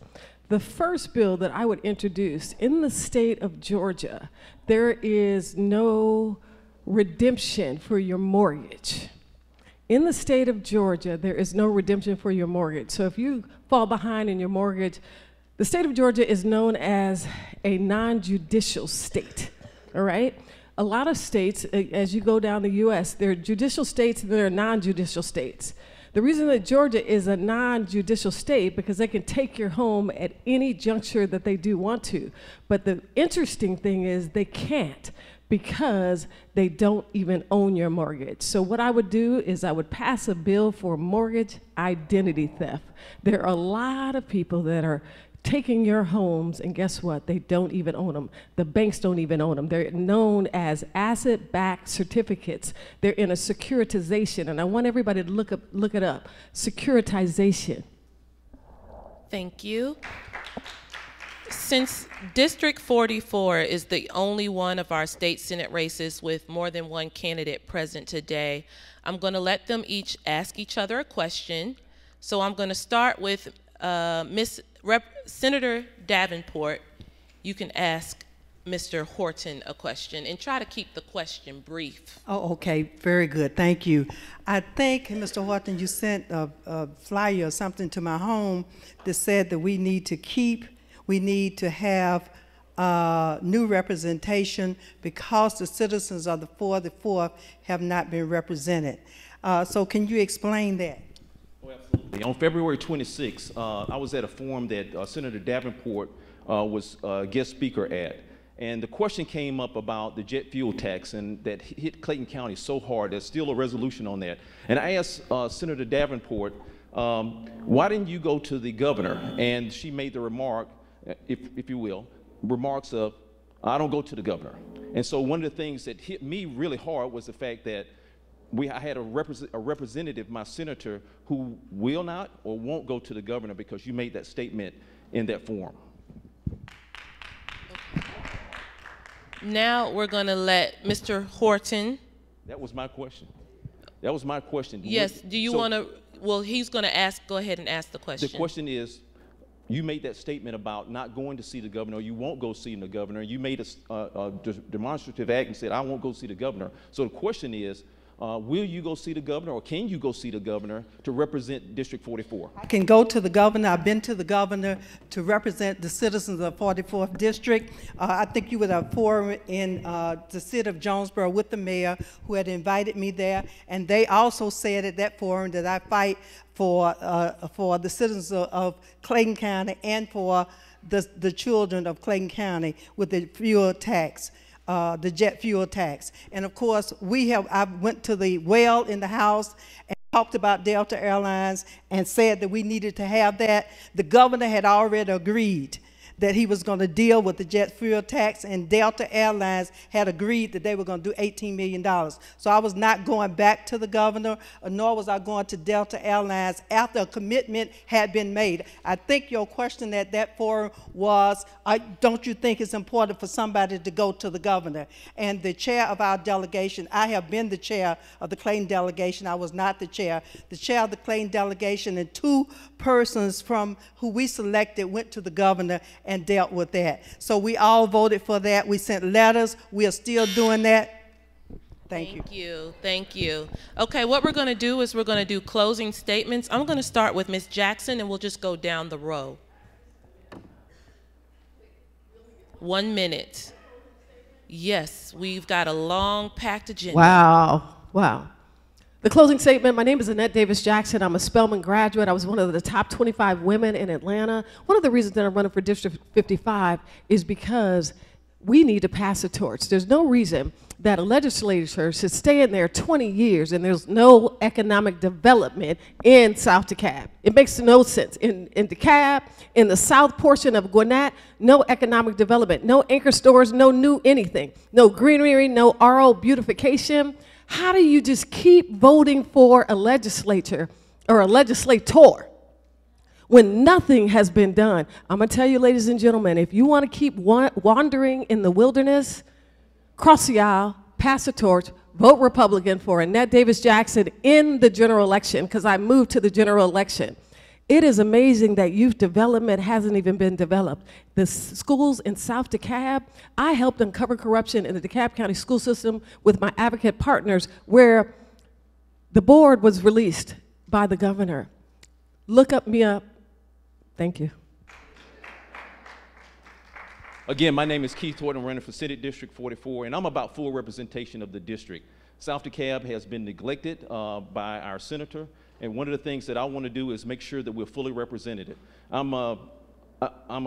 S8: The first bill that I would introduce in the state of Georgia, there is no redemption for your mortgage. In the state of Georgia, there is no redemption for your mortgage. So if you fall behind in your mortgage, the state of Georgia is known as a non-judicial state, all right? A lot of states, as you go down the US, there are judicial states and there are non-judicial states. The reason that Georgia is a non-judicial state because they can take your home at any juncture that they do want to. But the interesting thing is they can't because they don't even own your mortgage. So what I would do is I would pass a bill for mortgage identity theft. There are a lot of people that are taking your homes, and guess what? They don't even own them. The banks don't even own them. They're known as asset-backed certificates. They're in a securitization, and I want everybody to look it up. Securitization.
S3: Thank you. Since District 44 is the only one of our state Senate races with more than one candidate present today, I'm going to let them each ask each other a question. So I'm going to start with Senator Davenport. You can ask Mr. Horton a question and try to keep the question brief.
S6: Oh, okay, very good, thank you. I think, Mr. Horton, you sent a flyer or something to my home that said that we need to have new representation because the citizens of the 44th have not been represented. So can you explain that?
S7: On February 26th, I was at a forum that Senator Davenport was a guest speaker at. And the question came up about the jet fuel tax and that hit Clayton County so hard. There's still a resolution on that. And I asked Senator Davenport, why didn't you go to the governor? And she made the remark, if you will, remarks of, I don't go to the governor. And so one of the things that hit me really hard was the fact that I had a representative, my senator, who will not or won't go to the governor because you made that statement in that forum.
S3: Now we're going to let Mr. Horton.
S7: That was my question. That was my question.
S3: Yes, do you want to, well, he's going to ask, go ahead and ask the question.
S7: The question is, you made that statement about not going to see the governor, you won't go see the governor. You made a demonstrative act and said, I won't go see the governor. So the question is, will you go see the governor, or can you go see the governor to represent District 44?
S6: I can go to the governor. I've been to the governor to represent the citizens of 44th District. I think you would have a forum in the city of Jonesboro with the mayor who had invited me there, and they also said at that forum that I fight for the citizens of Clayton County and for the children of Clayton County with the fuel tax. The jet fuel tax. And of course, I went to the well in the House and talked about Delta Airlines and said that we needed to have that. The governor had already agreed that he was going to deal with the jet fuel tax, and Delta Airlines had agreed that they were going to do $18 million. So I was not going back to the governor, nor was I going to Delta Airlines after a commitment had been made. I think your question at that forum was, don't you think it's important for somebody to go to the governor? And the chair of our delegation, I have been the chair of the Clayton delegation. I was not the chair. The chair of the Clayton delegation and two persons from who we selected went to the governor and dealt with that. So we all voted for that. We sent letters. We are still doing that. Thank you.
S3: Thank you. Okay, what we're going to do is we're going to do closing statements. I'm going to start with Ms. Jackson, and we'll just go down the row. 1 minute. Yes, we've got a long packed agenda.
S8: Wow. Wow. The closing statement, my name is Annette Davis Jackson. I'm a Spelman graduate. I was one of the top 25 women in Atlanta. One of the reasons that I'm running for District 55 is because we need to pass the torch. There's no reason that a legislature should stay in there 20 years and there's no economic development in South DeKalb. It makes no sense. In DeKalb, in the south portion of Gwinnett, no economic development, no anchor stores, no new anything, no greenery, no RO beautification. How do you just keep voting for a legislature or a legislator when nothing has been done? I'm going to tell you, ladies and gentlemen, if you want to keep wandering in the wilderness, cross the aisle, pass the torch, vote Republican for Annette Davis Jackson in the general election, because I moved to the general election. It is amazing that youth development hasn't even been developed. The schools in South DeKalb, I helped uncover corruption in the DeKalb County school system with my advocate partners, where the board was released by the governor. Look me up. Thank you.
S7: Again, my name is Keith Horton. I'm running for Senate District 44, and I'm about full representation of the district. South DeKalb has been neglected by our senator, and one of the things that I want to do is make sure that we're fully represented. I'm a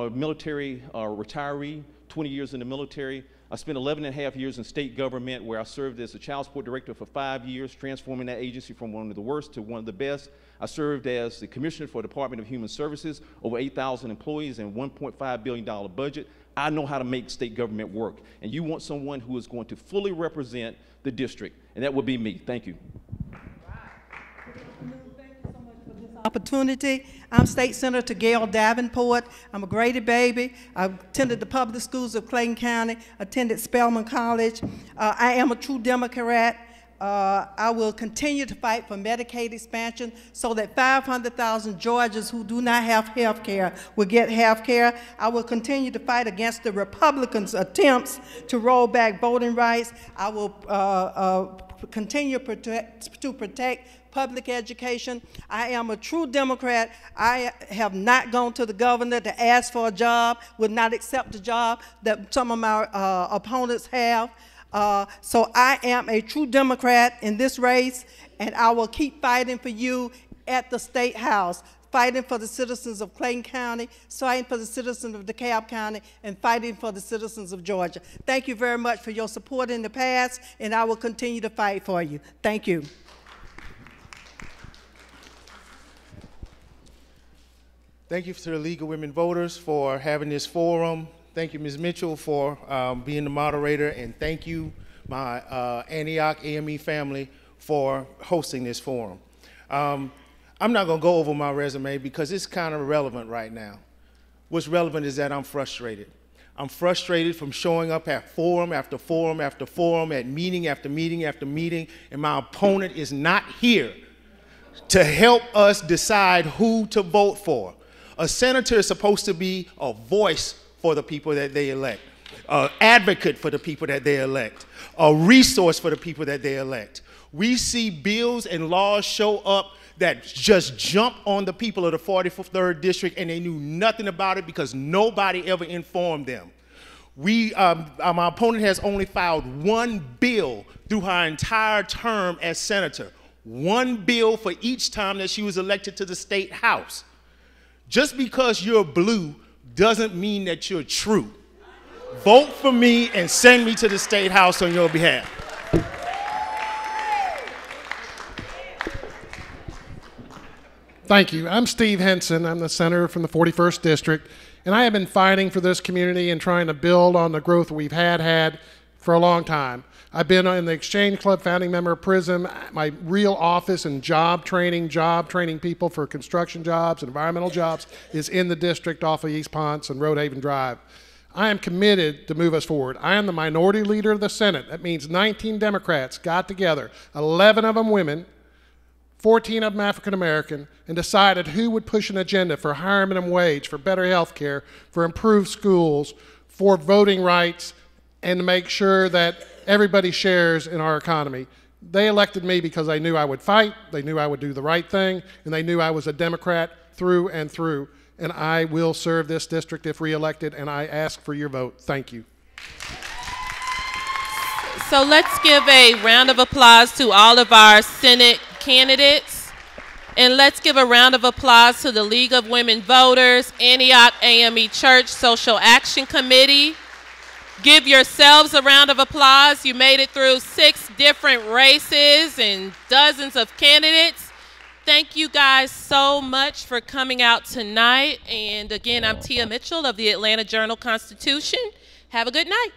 S7: military retiree, 20 years in the military. I spent 11 and a half years in state government, where I served as a child support director for 5 years, transforming that agency from one of the worst to one of the best. I served as the commissioner for the Department of Human Services, over 8,000 employees and $1.5 billion budget. I know how to make state government work. And you want someone who is going to fully represent the district, and that would be me. Thank you.
S6: Opportunity. I'm State Senator Gail Davenport. I'm a graded baby. I attended the public schools of Clayton County, attended Spelman College. I am a true Democrat. I will continue to fight for Medicaid expansion so that 500,000 Georgians who do not have health care will get health care. I will continue to fight against the Republicans' attempts to roll back voting rights. I will continue to protect public education. I am a true Democrat. I have not gone to the governor to ask for a job, would not accept a job that some of my opponents have. So I am a true Democrat in this race, and I will keep fighting for you at the State House, fighting for the citizens of Clayton County, fighting for the citizens of DeKalb County, and fighting for the citizens of Georgia. Thank you very much for your support in the past, and I will continue to fight for you. Thank you.
S5: Thank you to the League of Women Voters for having this forum. Thank you, Ms. Mitchell, for being the moderator, and thank you, my Antioch A.M.E. family, for hosting this forum. I'm not going to go over my resume because it's kind of irrelevant right now. What's relevant is that I'm frustrated. I'm frustrated from showing up at forum after forum after forum, at meeting after meeting after meeting, and my opponent is not here to help us decide who to vote for. A senator is supposed to be a voice for the people that they elect. advocate for the people that they elect, a resource for the people that they elect. We see bills and laws show up that just jump on the people of the 43rd District, and they knew nothing about it because nobody ever informed them. My opponent has only filed one bill through her entire term as senator. One bill for each time that she was elected to the state house. Just because you're blue doesn't mean that you're true. Vote for me and send me to the state house on your behalf.
S4: Thank you. I'm Steve Henson. I'm the senator from the 41st District, and I have been fighting for this community and trying to build on the growth we've had for a long time. I've been in the Exchange Club, founding member of PRISM. My real office and job training people for construction jobs and environmental jobs is in the district off of East Ponce and Rodehaven Drive. I am committed to move us forward. I am the minority leader of the Senate. That means 19 Democrats got together, 11 of them women, 14 of them African American, and decided who would push an agenda for higher minimum wage, for better health care, for improved schools, for voting rights, and to make sure that everybody shares in our economy. They elected me because they knew I would fight, they knew I would do the right thing, and they knew I was a Democrat through and through. And I will serve this district if reelected, and I ask for your vote. Thank you.
S3: So let's give a round of applause to all of our Senate candidates. And let's give a round of applause to the League of Women Voters, Antioch A.M.E. Church Social Action Committee. Give yourselves a round of applause. You made it through 6 different races and dozens of candidates. Thank you guys so much for coming out tonight. And again, I'm Tia Mitchell of the Atlanta Journal-Constitution. Have a good night.